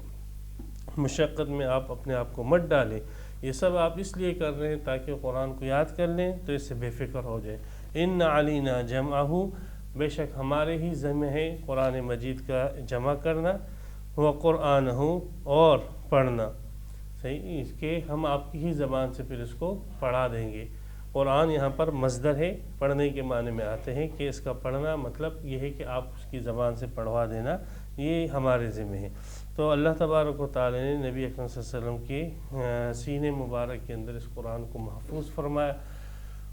مشقت میں آپ اپنے آپ کو مت ڈالیں۔ یہ سب آپ اس لیے کر رہے ہیں تاکہ قرآن کو یاد کر لیں تو اس سے بے فکر ہو جائے۔ ان علینا جمعہ، بے شک ہمارے ہی ذمہ ہے قرآن مجید کا جمع کرنا، و قرآنہ، اور پڑھنا، صحیح، اس کے ہم آپ کی ہی زبان سے پھر اس کو پڑھا دیں گے۔ قرآن یہاں پر مصدر ہے، پڑھنے کے معنی میں آتے ہیں کہ اس کا پڑھنا مطلب یہ ہے کہ آپ اس کی زبان سے پڑھوا دینا، یہ ہمارے ذمہ ہے۔ تو اللہ تبارک و تعالی نے نبی اکرم صلی اللہ علیہ وسلم کے سینے مبارک کے اندر اس قرآن کو محفوظ فرمایا،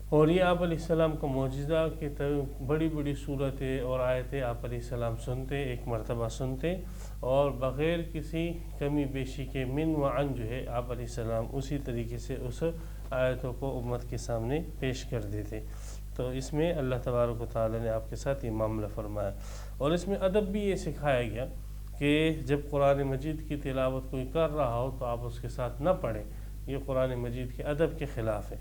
اور یہ آپ علیہ السلام کا معجزہ کہ بڑی بڑی صورتیں اور آیتیں آپ علیہ السلام سنتے، ایک مرتبہ سنتے، اور بغیر کسی کمی بیشی کے من و عن جو ہے آپ علیہ السلام اسی طریقے سے اس آیتوں کو امت کے سامنے پیش کر دیتے۔ تو اس میں اللہ تبارک و تعالی نے آپ کے ساتھ یہ معاملہ فرمایا، اور اس میں ادب بھی یہ سکھایا گیا کہ جب قرآن مجید کی تلاوت کوئی کر رہا ہو تو آپ اس کے ساتھ نہ پڑھیں، یہ قرآن مجید کے ادب کے خلاف ہے۔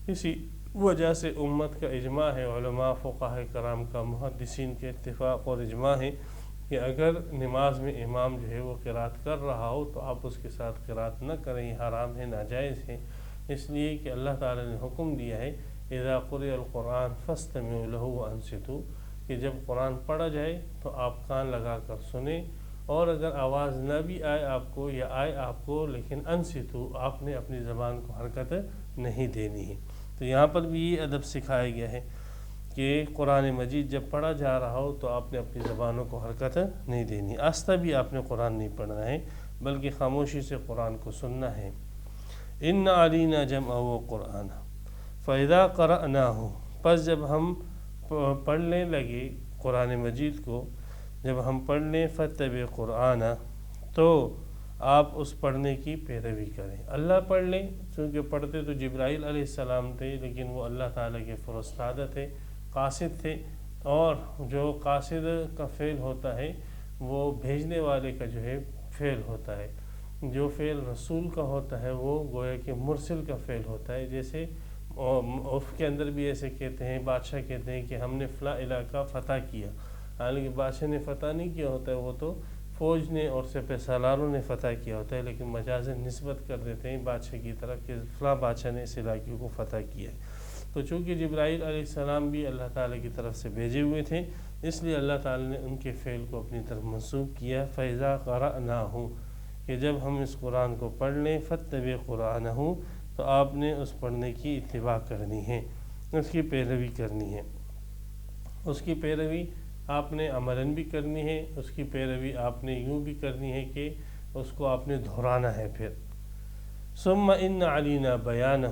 اسی وجہ سے امت کا اجماع ہے، علماء فقہاء کرام کا، محدثین کے اتفاق اور اجماع ہے کہ اگر نماز میں امام جو ہے وہ قرات کر رہا ہو تو آپ اس کے ساتھ قرات نہ کریں، یہ حرام ہے، ناجائز ہے، اس لیے کہ اللہ تعالی نے حکم دیا ہے اذا قرئ القرآن فاستمعوا له وانصتوا، کہ جب قرآن پڑھا جائے تو آپ کان لگا کر سنیں، اور اگر آواز نہ بھی آئے آپ کو یا آئے آپ کو لیکن انصتوا، آپ نے اپنی زبان کو حرکت نہیں دینی ہے۔ تو یہاں پر بھی یہ ادب سکھایا گیا ہے کہ قرآن مجید جب پڑھا جا رہا ہو تو آپ نے اپنی زبانوں کو حرکت نہیں دینی، آہستہ بھی آپ نے قرآن نہیں پڑھنا ہے بلکہ خاموشی سے قرآن کو سننا ہے۔ ان علینا جمعہ و قرآن فاذا قرأناہ، پس جب ہم پڑھنے لگے قرآن مجید کو، جب ہم پڑھ لیں فتبع قرآن، تو آپ اس پڑھنے کی پیروی کریں۔ اللہ پڑھ لیں، چونکہ پڑھتے تو جبرائیل علیہ السلام تھے لیکن وہ اللہ تعالیٰ کے فرستادہ تھے، قاصد تھے، اور جو قاصد کا فعل ہوتا ہے وہ بھیجنے والے کا جو ہے فعل ہوتا ہے، جو فعل رسول کا ہوتا ہے وہ گویا کہ مرسل کا فعل ہوتا ہے۔ جیسے عرف کے اندر بھی ایسے کہتے ہیں، بادشاہ کہتے ہیں کہ ہم نے فلاں علاقہ فتح کیا، حالانکہ بادشاہ نے فتح نہیں کیا ہوتا ہے، وہ تو فوج نے اور سپہ سالاروں نے فتح کیا ہوتا ہے، لیکن مجازاً نسبت کر دیتے ہیں بادشاہ کی طرف کہ فلاں بادشاہ نے اس علاقے کو فتح کیا ہے۔ تو چونکہ جبرائیل علیہ السلام بھی اللہ تعالیٰ کی طرف سے بھیجے ہوئے تھے، اس لیے اللہ تعالیٰ نے ان کے فعل کو اپنی طرف منسوب کیا، فَإِذَا قَرَأْنَاهُ، کہ جب ہم اس قرآن کو پڑھ لیں فَاتَّبِعْ قُرْآنَهُ، تو آپ نے اس پڑھنے کی اتباع کرنی ہے، اس کی پیروی کرنی ہے، اس کی پیروی آپ نے عملاً بھی کرنی ہے، اس کی پیروی آپ نے یوں بھی کرنی ہے کہ اس کو آپ نے دہرانا ہے۔ پھر ثم ان علینا بیانہ،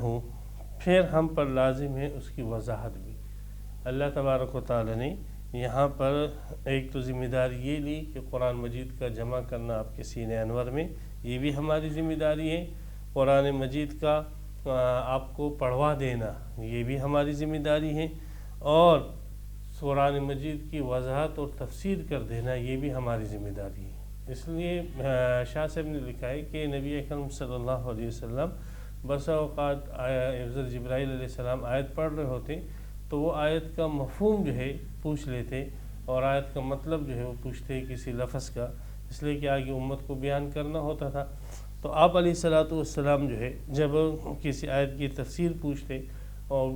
پھر ہم پر لازم ہے اس کی وضاحت بھی۔ اللہ تبارک و تعالی نے یہاں پر ایک تو ذمہ داری یہ لی کہ قرآن مجید کا جمع کرنا آپ کے سینہ انور میں، یہ بھی ہماری ذمہ داری ہے، قرآن مجید کا آپ کو پڑھوا دینا یہ بھی ہماری ذمہ داری ہے، اور قرآن مجید کی وضاحت اور تفسیر کر دینا یہ بھی ہماری ذمہ داری ہے۔ اس لیے شاہ صاحب نے لکھا ہے کہ نبی اکرم صلی اللہ علیہ وسلم بسا اوقات حضرت جبرائیل علیہ السلام آیت پڑھ رہے ہوتے تو وہ آیت کا مفہوم جو ہے پوچھ لیتے، اور آیت کا مطلب جو ہے وہ پوچھتے کسی لفظ کا، اس لیے کہ آگے امت کو بیان کرنا ہوتا تھا۔ تو آپ علیہ الصلوۃ والسلام جو ہے جب کسی آیت کی تفسیر پوچھتے اور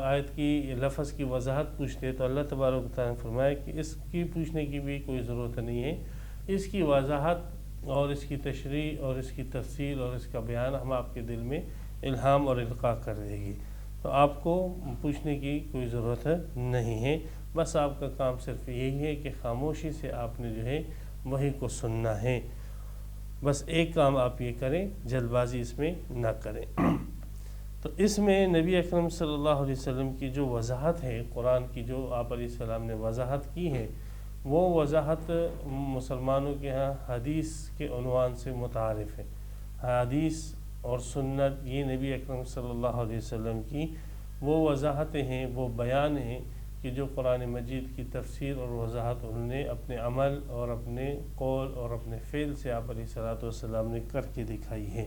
آیت کی لفظ کی وضاحت پوچھتے تو اللہ تبارک و تعالیٰ نے فرمایا کہ اس کی پوچھنے کی بھی کوئی ضرورت نہیں ہے، اس کی وضاحت اور اس کی تشریح اور اس کی تفصیل اور اس کا بیان ہم آپ کے دل میں الہام اور القاء کر دے گی، تو آپ کو پوچھنے کی کوئی ضرورت نہیں ہے، بس آپ کا کام صرف یہی ہے کہ خاموشی سے آپ نے جو ہے وحی کو سننا ہے، بس ایک کام آپ یہ کریں، جلد بازی اس میں نہ کریں۔ تو اس میں نبی اکرم صلی اللہ علیہ وسلم کی جو وضاحت ہے، قرآن کی جو آپ علیہ السلام نے وضاحت کی ہے، وہ وضاحت مسلمانوں کے ہاں حدیث کے عنوان سے متعارف ہے۔ حدیث اور سنت یہ نبی اکرم صلی اللہ علیہ وسلم کی وہ وضاحتیں ہیں، وہ بیان ہیں کہ جو قرآن مجید کی تفسیر اور وضاحت انہوں نے اپنے عمل اور اپنے قول اور اپنے فعل سے آپ علیہ الصلوۃ والسلام نے کر کے دکھائی ہے۔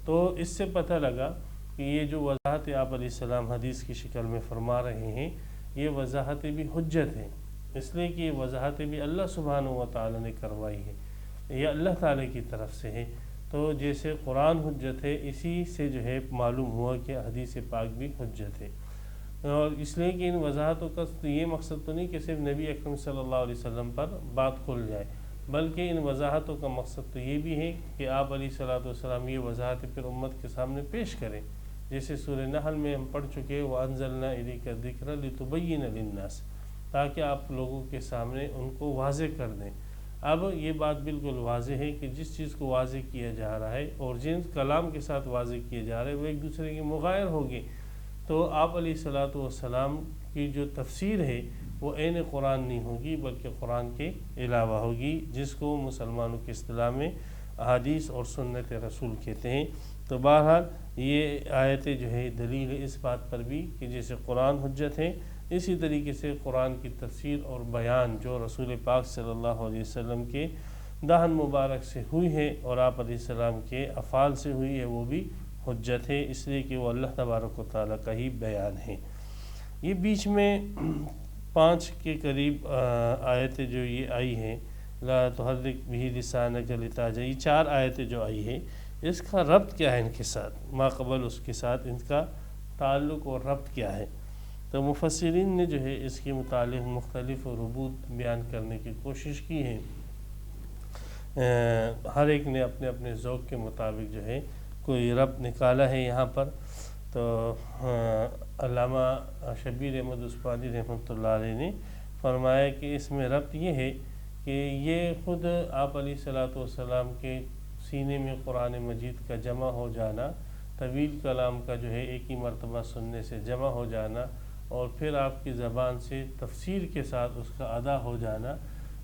تو اس سے پتہ لگا کہ یہ جو وضاحت آپ علیہ السلام حدیث کی شکل میں فرما رہے ہیں یہ وضاحتیں بھی حجت ہیں، اس لیے کہ یہ وضاحتیں بھی اللہ سبحانہ و تعالی نے کروائی ہے، یہ اللہ تعالی کی طرف سے ہے۔ تو جیسے قرآن حجت ہے اسی سے جو ہے معلوم ہوا کہ حدیث پاک بھی حجت ہے، اور اس لیے کہ ان وضاحتوں کا یہ مقصد تو نہیں کہ صرف نبی اکرم صلی اللہ علیہ وسلم پر بات کھل جائے، بلکہ ان وضاحتوں کا مقصد تو یہ بھی ہے کہ آپ علیہ الصلوۃ والسلام یہ وضاحتیں پھر امت کے سامنے پیش کریں، جیسے سورہ نحل میں ہم پڑھ چکے وَأَنزَلْنَا إِلَيْكَ الذِّكْرَ لِتُبَيِّنَ لِلنَّاسِ، تاکہ آپ لوگوں کے سامنے ان کو واضح کر دیں۔ اب یہ بات بالکل واضح ہے کہ جس چیز کو واضح کیا جا رہا ہے اور جن کلام کے ساتھ واضح کیے جا رہے ہیں وہ ایک دوسرے کے مغایر ہوگی، تو آپ علیہ الصلوۃ والسلام کی جو تفسیر ہے وہ عین قرآن نہیں ہوگی بلکہ قرآن کے علاوہ ہوگی، جس کو مسلمانوں کی اصطلاح میں احادیث اور سنت رسول کہتے ہیں۔ تو بہرحال یہ آیتیں جو ہے دلیل ہے اس بات پر بھی کہ جیسے قرآن حجت ہے اسی طریقے سے قرآن کی تفسیر اور بیان جو رسول پاک صلی اللہ علیہ وسلم کے دہن مبارک سے ہوئی ہے اور آپ علیہ السلام کے افعال سے ہوئی ہے وہ بھی حجت ہے، اس لیے کہ وہ اللہ تبارک و تعالیٰ کا ہی بیان ہے۔ یہ بیچ میں 5 کے قریب آیتیں جو یہ آئی ہیں لا تحرک بہ لسانک لتعجل، یہ 4 آیتیں جو آئی ہیں اس کا ربط کیا ہے ان کے ساتھ، ما قبل اس کے ساتھ ان کا تعلق اور ربط کیا ہے؟ تو مفسرین نے جو ہے اس کے متعلق مختلف ربوط بیان کرنے کی کوشش کی ہے، ہر ایک نے اپنے اپنے ذوق کے مطابق جو ہے کوئی ربط نکالا ہے یہاں پر۔ تو علامہ شبیر احمد عثمانی رحمۃ اللہ علیہ نے فرمایا کہ اس میں ربط یہ ہے کہ یہ خود آپ علیہ الصلوۃ والسلام کے سینے میں قرآن مجید کا جمع ہو جانا، طویل کلام کا جو ہے ایک ہی مرتبہ سننے سے جمع ہو جانا اور پھر آپ کی زبان سے تفسیر کے ساتھ اس کا ادا ہو جانا،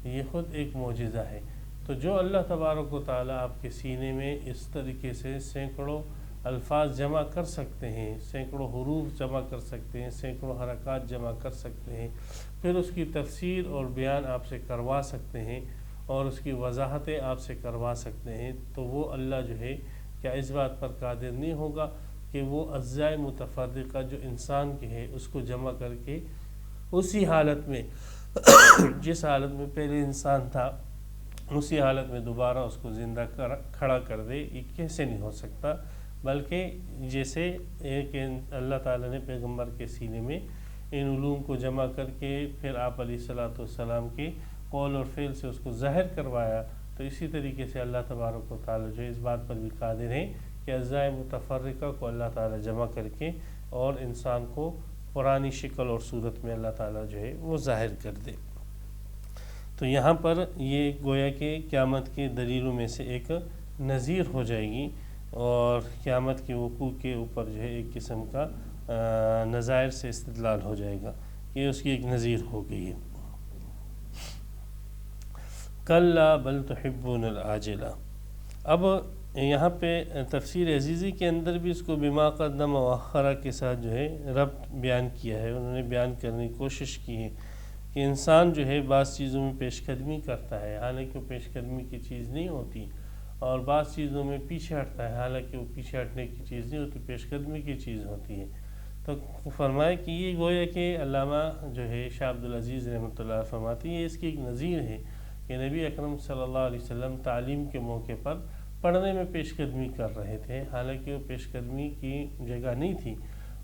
یہ خود ایک معجزہ ہے۔ تو جو اللہ تبارک و تعالیٰ آپ کے سینے میں اس طریقے سے سینکڑوں الفاظ جمع کر سکتے ہیں، سینکڑوں حروف جمع کر سکتے ہیں، سینکڑوں حرکات جمع کر سکتے ہیں، پھر اس کی تفسیر اور بیان آپ سے کروا سکتے ہیں اور اس کی وضاحتیں آپ سے کروا سکتے ہیں، تو وہ اللہ جو ہے کیا اس بات پر قادر نہیں ہوگا کہ وہ اجزاء متفرقہ جو انسان کے ہے اس کو جمع کر کے اسی حالت میں جس حالت میں پہلے انسان تھا اسی حالت میں دوبارہ اس کو زندہ کھڑا کر دے؟ یہ کیسے نہیں ہو سکتا، بلکہ جیسے ایک اللہ تعالیٰ نے پیغمبر کے سینے میں ان علوم کو جمع کر کے پھر آپ علیہ الصلوۃ والسلام کے قول اور فعل سے اس کو ظاہر کروایا، تو اسی طریقے سے اللہ تبارک و تعالیٰ جو اس بات پر بھی قادر ہے کہ اجزاء متفرقہ کو اللہ تعالیٰ جمع کر کے اور انسان کو قرآنی شکل اور صورت میں اللہ تعالیٰ جو ہے وہ ظاہر کر دے۔ تو یہاں پر یہ گویا کہ قیامت کے دلیلوں میں سے ایک نظیر ہو جائے گی اور قیامت کے وقوع کے اوپر جو ہے ایک قسم کا نظائر سے استدلال ہو جائے گا، یہ اس کی ایک نظیر ہو گئی ہے۔ کلا بل تحبون العاجلہ، اب یہاں پہ تفسیر عزیزی کے اندر بھی اس کو بما قدم مؤخرہ کے ساتھ جو ہے ربط بیان کیا ہے، انہوں نے بیان کرنے کی کوشش کی ہے کہ انسان جو ہے بعض چیزوں میں پیش قدمی کرتا ہے حالانکہ وہ پیش قدمی کی چیز نہیں ہوتی، اور بعض چیزوں میں پیچھے ہٹتا ہے حالانکہ وہ پیچھے ہٹنے کی چیز نہیں ہوتی، پیش قدمی کی چیز ہوتی ہے۔ تو فرمایا کہ یہ گویا کہ علامہ جو ہے شاہ عبدالعزیز رحمۃ اللہ فرماتے ہیں یہ اس کی ایک نظیر ہے کہ نبی اکرم صلی اللہ علیہ وسلم تعلیم کے موقع پر پڑھنے میں پیش قدمی کر رہے تھے حالانکہ وہ پیش قدمی کی جگہ نہیں تھی،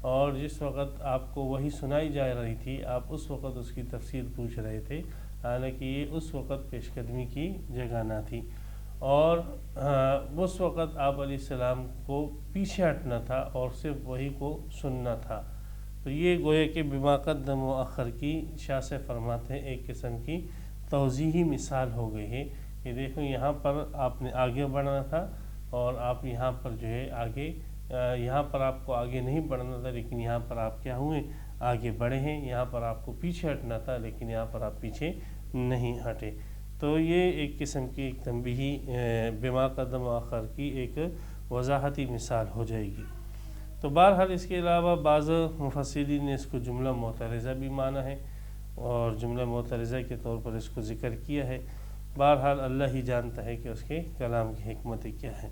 اور جس وقت آپ کو وحی سنائی جا رہی تھی آپ اس وقت اس کی تفسیر پوچھ رہے تھے حالانکہ یہ اس وقت پیش قدمی کی جگہ نہ تھی، اور اس وقت آپ علیہ السلام کو پیچھے ہٹنا تھا اور صرف وحی کو سننا تھا۔ تو یہ گویا کہ بما قدم مؤخر کی شاہ سے فرماتے ہیں ایک قسم کی توضیحی مثال ہو گئی ہے کہ دیکھو یہاں پر آپ نے آگے بڑھنا تھا اور آپ یہاں پر جو ہے آگے یہاں پر آپ کو آگے نہیں بڑھنا تھا لیکن یہاں پر آپ کیا ہوئے آگے بڑھے ہیں، یہاں پر آپ کو پیچھے ہٹنا تھا لیکن یہاں پر آپ پیچھے نہیں ہٹے۔ تو یہ ایک قسم کی ایک تنبیہی بما قدم مؤخر کی ایک وضاحتی مثال ہو جائے گی۔ تو تو بہرحال اس کے علاوہ بعض مفسرین نے اس کو جملہ معترضہ بھی مانا ہے اور جملہ معترضہ کے طور پر اس کو ذکر کیا ہے۔ بہرحال اللہ ہی جانتا ہے کہ اس کے کلام کی حکمتیں کیا ہیں۔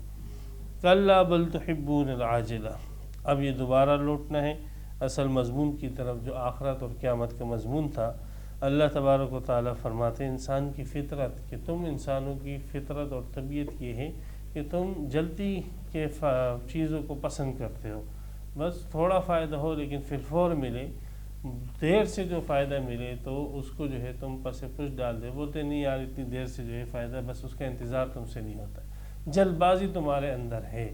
کلا بل تحبون العاجلہ، اب یہ دوبارہ لوٹنا ہے اصل مضمون کی طرف جو آخرت اور قیامت کا مضمون تھا۔ اللہ تبارک و تعالیٰ فرماتے ہیں انسان کی فطرت، کہ تم انسانوں کی فطرت اور طبیعت یہ ہے کہ تم جلدی کے چیزوں کو پسند کرتے ہو، بس تھوڑا فائدہ ہو لیکن پھر فور ملے، دیر سے جو فائدہ ملے تو اس کو جو ہے تم پس پش ڈال دے، بولتے نہیں یار اتنی دیر سے جو ہے فائدہ، بس اس کا انتظار تم سے نہیں ہوتا۔ جلد بازی تمہارے اندر ہے،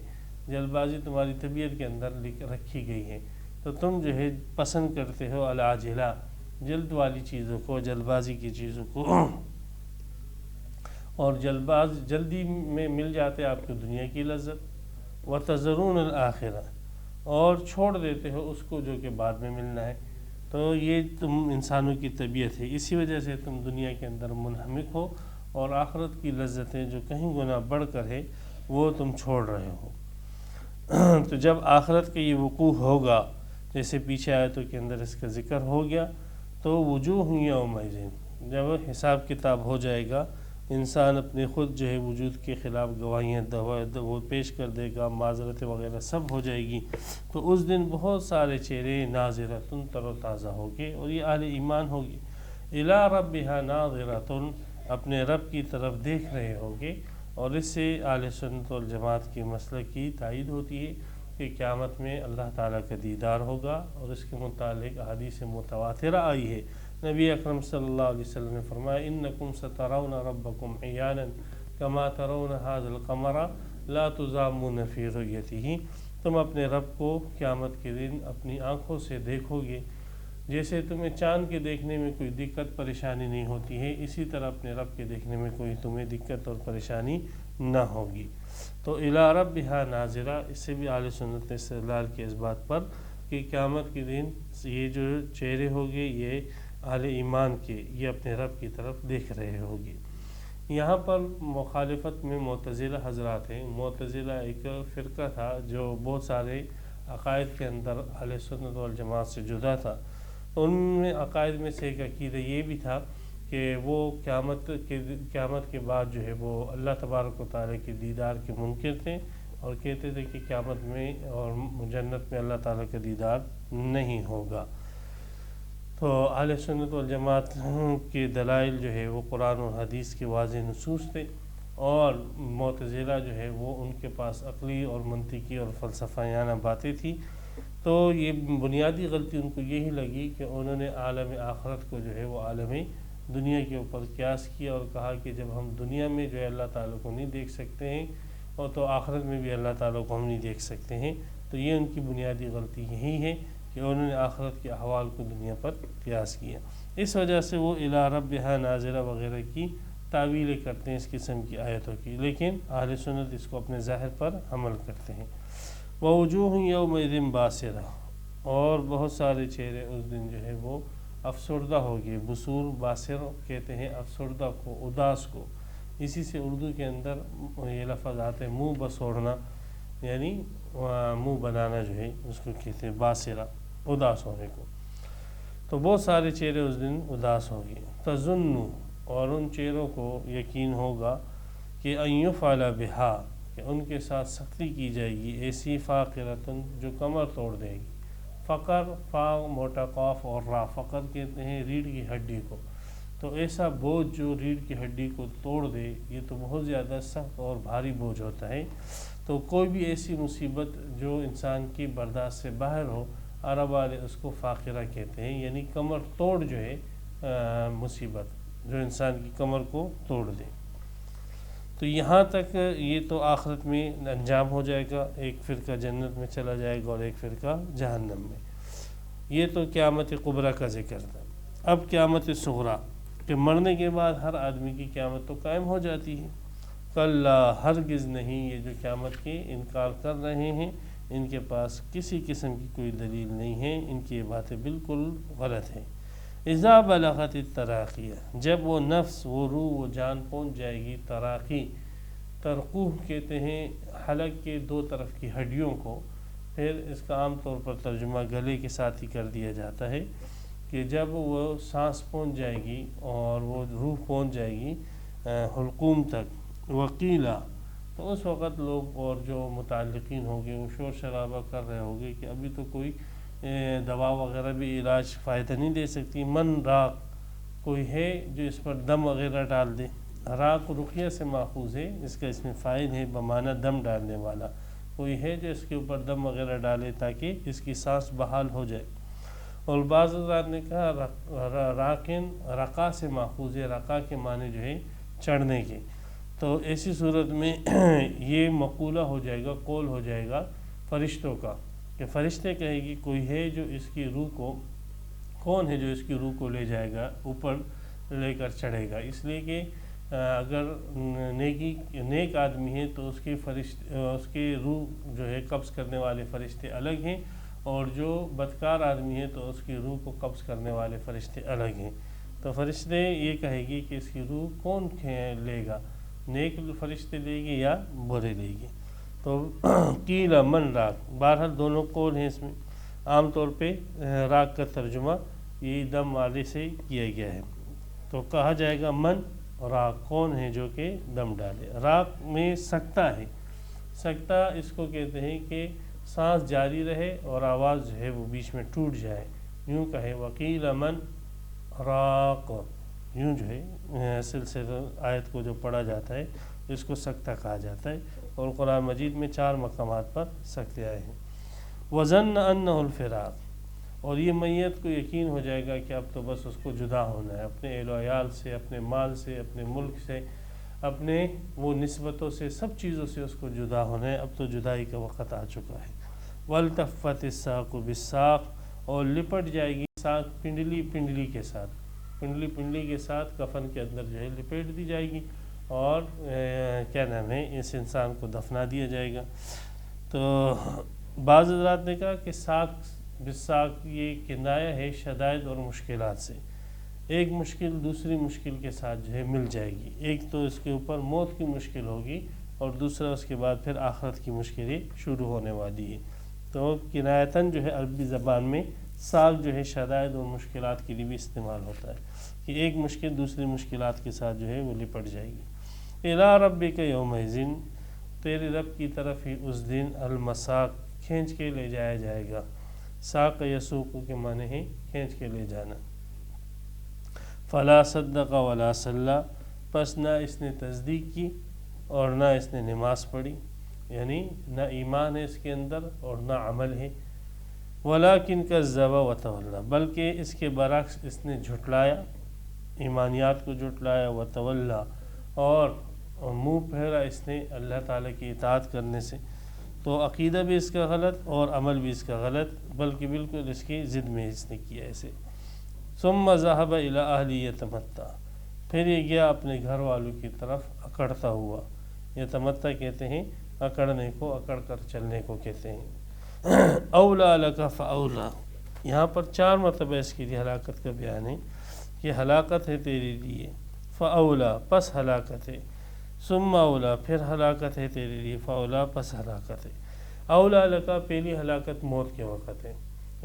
جلد بازی تمہاری طبیعت کے اندر رکھی گئی ہے، تو تم جو ہے پسند کرتے ہو العاجلہ، جلد والی چیزوں کو، جلد بازی کی چیزوں کو، اور جلدی میں مل جاتے آپ کو دنیا کی لذت، وتذرون الآخرہ، اور چھوڑ دیتے ہو اس کو جو کہ بعد میں ملنا ہے۔ تو یہ تم انسانوں کی طبیعت ہے، اسی وجہ سے تم دنیا کے اندر منہمک ہو اور آخرت کی لذتیں جو کہیں گنا بڑھ کر ہے وہ تم چھوڑ رہے ہو۔ تو جب آخرت کا یہ وقوع ہوگا، جیسے پیچھے آیتوں کے اندر اس کا ذکر ہو گیا، تو وجوہ یومئذ، جب حساب کتاب ہو جائے گا، انسان اپنے خود جو ہے وجود کے خلاف گواہیاں وہ پیش کر دے گا، معذرتیں وغیرہ سب ہو جائے گی، تو اس دن بہت سارے چہرے ناظرۃ تر و تازہ ہوں گے، اور یہ اہل ایمان ہوگی، الی ربہا ناظرۃ، اپنے رب کی طرف دیکھ رہے ہوں گے۔ اور اس سے اہل سنت والجماعت کے مسلک کی تائید ہوتی ہے کہ قیامت میں اللہ تعالیٰ کا دیدار ہوگا، اور اس کے متعلق احادیث متواترہ آئی ہے۔ نبی اکرم صلی اللہ علیہ وسلم نے فرمایا انکم سترون ربکم عیانا کما ترون ھذا القمر لا تضامون فی رؤیتہ، تم اپنے رب کو قیامت کے دن اپنی آنکھوں سے دیکھو گے، جیسے تمہیں چاند کے دیکھنے میں کوئی دقت پریشانی نہیں ہوتی ہے، اسی طرح اپنے رب کے دیکھنے میں کوئی تمہیں دقت اور پریشانی نہ ہوگی۔ تو الی ربہا ناظرہ، اس سے بھی اہل سنت نے استدلال کیا اس بات پر کہ قیامت کے دن یہ جو چہرے ہوگے یہ اہل ایمان کے، یہ اپنے رب کی طرف دیکھ رہے ہوگے۔ یہاں پر مخالفت میں معتزلہ حضرات ہیں۔ معتزلہ ایک فرقہ تھا جو بہت سارے عقائد کے اندر اہل سنت والجماعت سے جدا تھا۔ ان میں عقائد میں سے ایک عقیدہ یہ بھی تھا کہ وہ قیامت کے بعد جو ہے وہ اللہ تبارک و تعالیٰ کے دیدار کے منکر تھے، اور کہتے تھے کہ قیامت میں اور جنت میں اللہ تعالیٰ کا دیدار نہیں ہوگا۔ تو اہل سنت والجماعت کے دلائل جو ہے وہ قرآن و حدیث کے واضح نصوص تھے، اور معتزلہ جو ہے وہ ان کے پاس عقلی اور منطقی اور فلسفیانہ باتیں تھیں۔ تو یہ بنیادی غلطی ان کو یہی لگی کہ انہوں نے عالم آخرت کو جو ہے وہ عالم دنیا کے اوپر قیاس کیا، اور کہا کہ جب ہم دنیا میں جو ہے اللہ تعالیٰ کو نہیں دیکھ سکتے ہیں، اور تو آخرت میں بھی اللہ تعالیٰ کو ہم نہیں دیکھ سکتے ہیں۔ تو یہ ان کی بنیادی غلطی یہی ہے کہ انہوں نے آخرت کے احوال کو دنیا پر قیاس کیا، اس وجہ سے وہ الی ربہا ناظرہ وغیرہ کی تعویلیں کرتے ہیں اس قسم کی آیتوں کی، لیکن اہل سنت اس کو اپنے ظاہر پر عمل کرتے ہیں۔ ووجوہ یومئذ باسرہ، اور بہت سارے چہرے اس دن جو ہے وہ افسردہ ہوگی۔ بصور باسر کہتے ہیں افسردہ کو، اداس کو، اسی سے اردو کے اندر یہ لفظ آتے ہیں منہ بسوڑنا، یعنی منہ بنانا جو ہے اس کو کہتے ہیں باسرہ، اداس ہونے کو۔ تو بہت سارے چہرے اس دن اداس ہوگی۔ تظن، اور ان چہروں کو یقین ہوگا کہ ان یفعل بہا، کہ ان کے ساتھ سختی کی جائے گی، ایسی فاقرۃ جو کمر توڑ دے گی۔ فقر، فا موٹا قاف اور را، فقر کہتے ہیں ریڑھ کی ہڈی کو۔ تو ایسا بوجھ جو ریڑھ کی ہڈی کو توڑ دے، یہ تو بہت زیادہ سخت اور بھاری بوجھ ہوتا ہے۔ تو کوئی بھی ایسی مصیبت جو انسان کی برداشت سے باہر ہو، عرب والے اس کو فاقرہ کہتے ہیں، یعنی کمر توڑ جو ہے مصیبت جو انسان کی کمر کو توڑ دے۔ تو یہاں تک یہ تو آخرت میں انجام ہو جائے گا، ایک فرقہ جنت میں چلا جائے گا اور ایک فرقہ جہنم میں۔ یہ تو قیامت کبریٰ کا ذکر تھا۔ اب قیامت صغریٰ، کہ مرنے کے بعد ہر آدمی کی قیامت تو قائم ہو جاتی ہے۔ کلا، ہرگز نہیں، یہ جو قیامت کے انکار کر رہے ہیں ان کے پاس کسی قسم کی کوئی دلیل نہیں ہے، ان کی یہ باتیں بالکل غلط ہیں۔ اذا بلغت التراقیہ، جب وہ نفس، وہ روح، وہ جان پہنچ جائے گی تراقی، ترقوہ کہتے ہیں حلق کے دو طرف کی ہڈیوں کو، پھر اس کا عام طور پر ترجمہ گلے کے ساتھ ہی کر دیا جاتا ہے کہ جب وہ سانس پہنچ جائے گی اور وہ روح پہنچ جائے گی حلقوم تک، وکیلا، تو اس وقت لوگ اور جو متعلقین ہوں گے وہ شور شرابہ کر رہے ہوں گے کہ ابھی تو کوئی دوا وغیرہ بھی علاج فائدہ نہیں دے سکتی، من راق، کوئی ہے جو اس پر دم وغیرہ ڈال دے۔ راق رقیہ سے ماخوذ ہے، اس کا اس میں فاعل ہے بمعنی دم ڈالنے والا، کوئی ہے جو اس کے اوپر دم وغیرہ ڈالے تاکہ اس کی سانس بحال ہو جائے۔ اور بعض حضرات نے کہا راکن رقا سے ماخوذ ہے، رقا کے معنی جو ہے چڑھنے کے، تو ایسی صورت میں یہ مقولہ ہو جائے گا، قول ہو جائے گا فرشتوں کا، کہ فرشتے کہے گی کوئی ہے جو اس کی روح کو، کون ہے جو اس کی روح کو لے جائے گا، اوپر لے کر چڑھے گا، اس لیے کہ اگر نیک آدمی ہے تو اس کی روح جو ہے قبض کرنے والے فرشتے الگ ہیں، اور جو بدکار آدمی ہے تو اس کی روح کو قبض کرنے والے فرشتے الگ ہیں۔ تو فرشتے یہ کہے گی کہ اس کی روح کون لے گا، نیک فرشتے لے گے یا برے لے گے۔ تو قیل من راق، بہرحال دونوں قول ہیں اس میں، عام طور پہ راق کا ترجمہ یہ دم والے سے کیا گیا ہے، تو کہا جائے گا من راق، کون ہے جو کہ دم ڈالے۔ راق میں سکتہ ہے، سکتہ اس کو کہتے ہیں کہ سانس جاری رہے اور آواز جو ہے وہ بیچ میں ٹوٹ جائے، یوں کہے وقیل من راق، یوں جو ہے سلسلہ آیت کو جو پڑھا جاتا ہے اس کو سکتہ کہا جاتا ہے، اور قرآن مجید میں 4 مقامات پر سکتے آئے ہیں۔ وظن انہ الفراق، اور یہ میت کو یقین ہو جائے گا کہ اب تو بس اس کو جدا ہونا ہے، اپنے اہل و عیال سے، اپنے مال سے، اپنے ملک سے، اپنے وہ نسبتوں سے، سب چیزوں سے اس کو جدا ہونا ہے، اب تو جدائی کا وقت آ چکا ہے۔ والتفت الساق بالساق، اور لپٹ جائے گی ساق پنڈلی کے ساتھ، پنڈلی کے ساتھ کفن کے اندر جو ہے لپیٹ دی جائے گی، اور کیا نام ہے اس انسان کو دفنا دیا جائے گا۔ تو بعض حضرات نے کہا کہ ساق بالساق یہ کنایہ ہے شدائد اور مشکلات سے، ایک مشکل دوسری مشکل کے ساتھ جو ہے مل جائے گی، ایک تو اس کے اوپر موت کی مشکل ہوگی، اور دوسرا اس کے بعد پھر آخرت کی مشکلیں شروع ہونے والی ہے۔ تو کنایتاً جو ہے عربی زبان میں ساق جو ہے شدائد اور مشکلات کے لیے بھی استعمال ہوتا ہے، کہ ایک مشکل دوسری مشکلات کے ساتھ جو ہے وہ لپٹ جائے گی۔ الی ربک یومئذ، تیرے رب کی طرف ہی اس دن المساق، کھینچ کے لے جایا جائے گا۔ ساق یسوق کے معنی ہے کھینچ کے لے جانا۔ فلا صدق ولا صلی، پس نہ اس نے تصدیق کی اور نہ اس نے نماز پڑھی، یعنی نہ ایمان ہے اس کے اندر اور نہ عمل ہے۔ ولیکن کذب وتولی، بلکہ اس کے برعکس اس نے جھٹلایا، ایمانیات کو جھٹلایا، وتولی، اور منہ پھیرا اس نے اللہ تعالیٰ کی اطاعت کرنے سے۔ تو عقیدہ بھی اس کا غلط اور عمل بھی اس کا غلط، بلکہ بالکل اس کی ضد میں اس نے کیا اسے۔ ثم ذهب الى اهله يتمتع، پھر یہ گیا اپنے گھر والوں کی طرف اکڑتا ہوا، یتمتع کہتے ہیں اکڑنے کو، اکڑ کر چلنے کو کہتے ہیں۔ اولا لک فاولا، یہاں پر 4 مرتبہ اس کے لیے ہلاکت کا بیان ہے کہ ہلاکت ہے تیرے لیے، فاولا پس ہلاکت ہے، ثم اولا پھر ہلاکت ہے تیرے لیے، فاولا پس ہلاکت ہے۔ اولا لکا پہلی ہلاکت موت کے وقت ہے،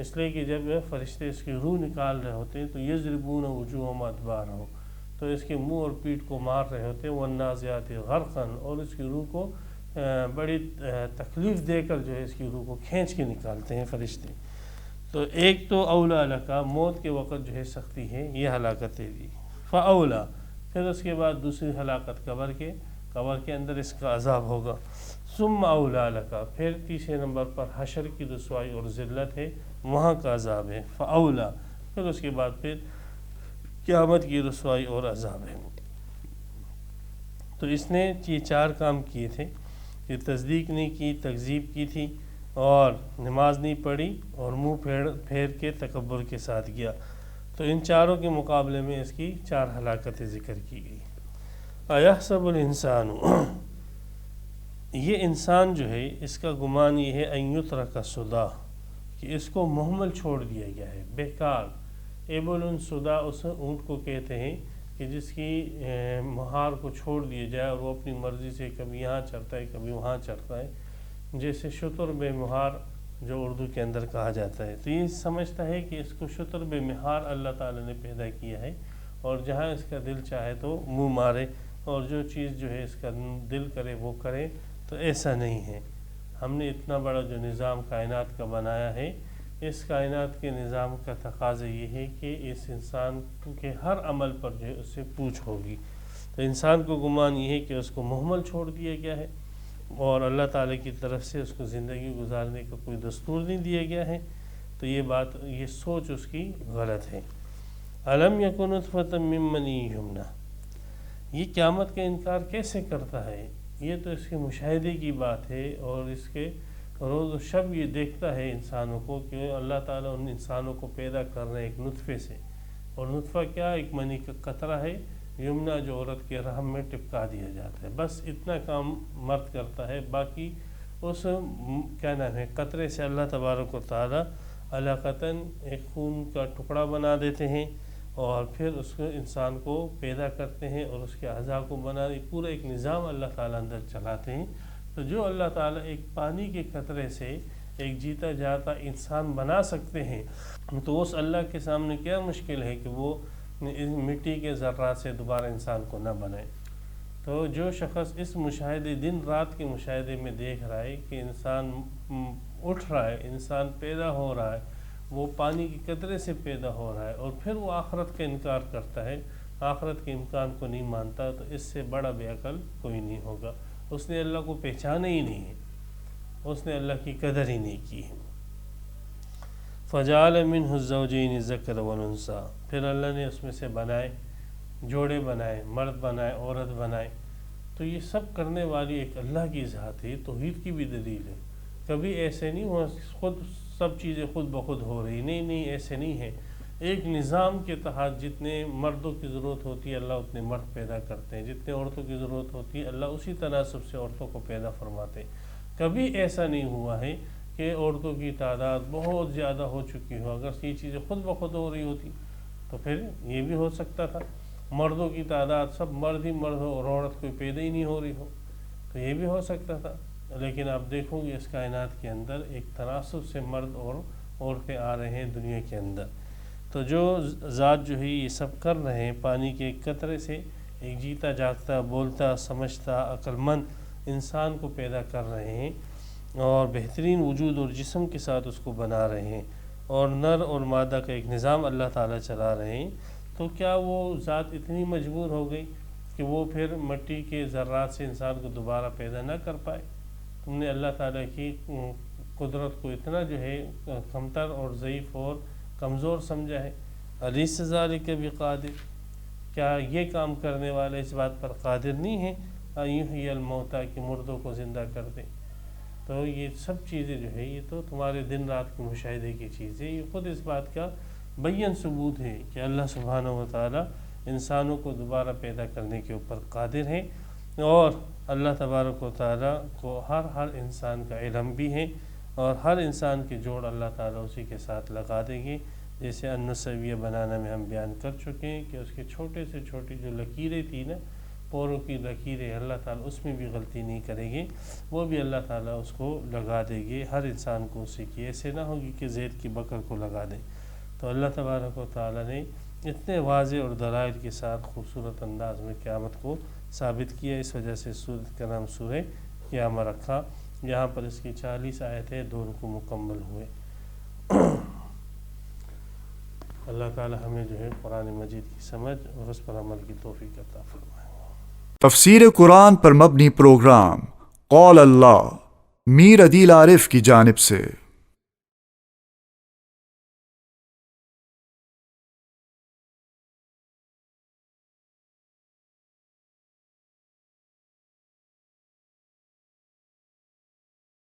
اس لیے کہ جب فرشتے اس کی روح نکال رہے ہوتے ہیں تو یضربون وجوہہم ادبارہم، تو اس کے منہ اور پیٹھ کو مار رہے ہوتے ہیں، والنازعات غرقا، اور اس کی روح کو بڑی تکلیف دے کر جو ہے اس کی روح کو کھینچ کے نکالتے ہیں فرشتے۔ تو ایک تو اولا لکا موت کے وقت جو ہے سختی ہے، یہ ہلاکت ہے دی، فاولا پھر اس کے بعد دوسری ہلاکت قبر کے اندر اس کا عذاب ہوگا، ثم اولا لکا پھر تیسرے نمبر پر حشر کی رسوائی اور ذلت ہے، وہاں کا عذاب ہے، فاولا پھر اس کے بعد پھر قیامت کی رسوائی اور عذاب ہے۔ تو اس نے یہ 4 کام کیے تھے کہ تصدیق نہیں کی، تکذیب کی تھی، اور نماز نہیں پڑھی، اور منہ پھیر کے تکبر کے ساتھ گیا۔ تو ان چاروں کے مقابلے میں اس کی 4 ہلاکتیں ذکر کی گئی۔ ایحسب الانسان، یہ انسان جو ہے اس کا گمان یہ ہے ان یترک سدی، کہ اس کو مہمل چھوڑ دیا گیا ہے، بیکار۔ ایبل سدی اس اونٹ کو کہتے ہیں کہ جس کی مہار کو چھوڑ دیا جائے اور وہ اپنی مرضی سے کبھی یہاں چرتا ہے کبھی وہاں چرتا ہے، جیسے شتر بے مہار جو اردو کے اندر کہا جاتا ہے، تو یہ سمجھتا ہے کہ اس کو شتر بے مہار اللہ تعالیٰ نے پیدا کیا ہے، اور جہاں اس کا دل چاہے تو منہ مارے، اور جو چیز جو ہے اس کا دل کرے وہ کرے. تو ایسا نہیں ہے. ہم نے اتنا بڑا جو نظام کائنات کا بنایا ہے، اس کائنات کے نظام کا تقاضا یہ ہے کہ اس انسان کے ہر عمل پر جو ہے اس سے پوچھ ہوگی. تو انسان کو گمان یہ ہے کہ اس کو مہمل چھوڑ دیا گیا ہے، اور اللہ تعالیٰ کی طرف سے اس کو زندگی گزارنے کا کوئی دستور نہیں دیا گیا ہے. تو یہ سوچ اس کی غلط ہے. الم یکن نطفۃ من منی یمنی، یہ قیامت کا انکار کیسے کرتا ہے؟ یہ تو اس کے مشاہدے کی بات ہے، اور اس کے روز و شب یہ دیکھتا ہے انسانوں کو کہ اللہ تعالیٰ ان انسانوں کو پیدا کر رہے ہیں ایک نطفے سے. اور نطفہ کیا؟ ایک منی کا قطرہ ہے، یمنا جو عورت کے رحم میں ٹپکا دیا جاتا ہے. بس اتنا کام مرد کرتا ہے. باقی اس کیا نام ہے قطرے سے اللہ تبارک و تعالیٰ علاقتاً ایک خون کا ٹکڑا بنا دیتے ہیں، اور پھر اس کو انسان کو پیدا کرتے ہیں، اور اس کے اعضاء کو بنانے پورا ایک نظام اللہ تعالیٰ اندر چلاتے ہیں. تو جو اللہ تعالیٰ ایک پانی کے قطرے سے ایک جیتا جاتا انسان بنا سکتے ہیں، تو اس اللہ کے سامنے کیا مشکل ہے کہ وہ مٹی کے ذرات سے دوبارہ انسان کو نہ بنائے. تو جو شخص اس مشاہدے دن رات کے مشاہدے میں دیکھ رہا ہے کہ انسان اٹھ رہا ہے، انسان پیدا ہو رہا ہے، وہ پانی کے قطرے سے پیدا ہو رہا ہے، اور پھر وہ آخرت کا انکار کرتا ہے، آخرت کے امکان کو نہیں مانتا، تو اس سے بڑا بے عقل کوئی نہیں ہوگا. اس نے اللہ کو پہچانا ہی نہیں ہے، اس نے اللہ کی قدر ہی نہیں کی ہے. فجعل منہ الزوجین الذکر والانثی، پھر اللہ نے اس میں سے بنائے، جوڑے بنائے، مرد بنائے، عورت بنائے. تو یہ سب کرنے والی ایک اللہ کی ذات ہے. توحید کی بھی دلیل ہے. کبھی ایسے نہیں ہوا خود سب چیزیں خود بخود ہو رہی، نہیں ایسے نہیں ہے. ایک نظام کے تحت جتنے مردوں کی ضرورت ہوتی ہے اللہ اتنے مرد پیدا کرتے ہیں، جتنے عورتوں کی ضرورت ہوتی ہے اللہ اسی تناسب سے عورتوں کو پیدا فرماتے ہیں. کبھی ایسا نہیں ہوا ہے کہ عورتوں کی تعداد بہت زیادہ ہو چکی ہو. اگر یہ چیزیں خود بخود ہو رہی ہوتی تو پھر یہ بھی ہو سکتا تھا مردوں کی تعداد سب مرد ہی مرد ہو اور عورت کوئی پیدا ہی نہیں ہو رہی ہو، تو یہ بھی ہو سکتا تھا. لیکن آپ دیکھو گے اس کائنات کے اندر ایک تناسب سے مرد اور عورتیں آ رہے ہیں دنیا کے اندر. تو جو ذات جو ہے یہ سب کر رہے ہیں، پانی کے ایک قطرے سے ایک جیتا جاگتا بولتا سمجھتا عقل مند انسان کو پیدا کر رہے ہیں، اور بہترین وجود اور جسم کے ساتھ اس کو بنا رہے ہیں، اور نر اور مادہ کا ایک نظام اللہ تعالیٰ چلا رہے ہیں. تو کیا وہ ذات اتنی مجبور ہو گئی کہ وہ پھر مٹی کے ذرات سے انسان کو دوبارہ پیدا نہ کر پائے؟ تم نے اللہ تعالیٰ کی قدرت کو اتنا جو ہے کمتر اور ضعیف اور کمزور سمجھا ہے. الیس ذالک بقادر، کیا یہ کام کرنے والا اس بات پر قادر نہیں ہے ایحیی الموتیٰ کہ مردوں کو زندہ کر دے؟ تو یہ سب چیزیں جو ہے یہ تو تمہارے دن رات کے مشاہدے کی چیزیں، یہ خود اس بات کا بین ثبوت ہے کہ اللہ سبحانہ و تعالیٰ انسانوں کو دوبارہ پیدا کرنے کے اوپر قادر ہے. اور اللہ تبارک و تعالیٰ کو ہر انسان کا علم بھی ہے، اور ہر انسان کے جوڑ اللہ تعالیٰ اسی کے ساتھ لگا دیں گے. جیسے النسویہ بنانا میں ہم بیان کر چکے ہیں کہ اس کے چھوٹے سے چھوٹی جو لکیریں تھیں نا، پوروں کی لکیریں، اللہ تعالیٰ اس میں بھی غلطی نہیں کریں گے، وہ بھی اللہ تعالیٰ اس کو لگا دیں گے ہر انسان کو اسی کی. ایسے نہ ہوگی کہ زید کی بکر کو لگا دیں. تو اللہ تبارک و تعالیٰ نے اتنے واضح اور دلائل کے ساتھ خوبصورت انداز میں قیامت کو ثابت کیا. اس وجہ سے سورۃ کا نام سورہ قیامہ رکھا. یہاں پر اس کی 40 آیتیں 2 رکوع مکمل ہوئے. اللہ تعالیٰ ہمیں جو ہے قرآن مجید کی سمجھ اور اس پر عمل کی توفیق عطا فرمائے. تفسیر قرآن پر مبنی پروگرام قول اللہ میر عدیل عارف کی جانب سے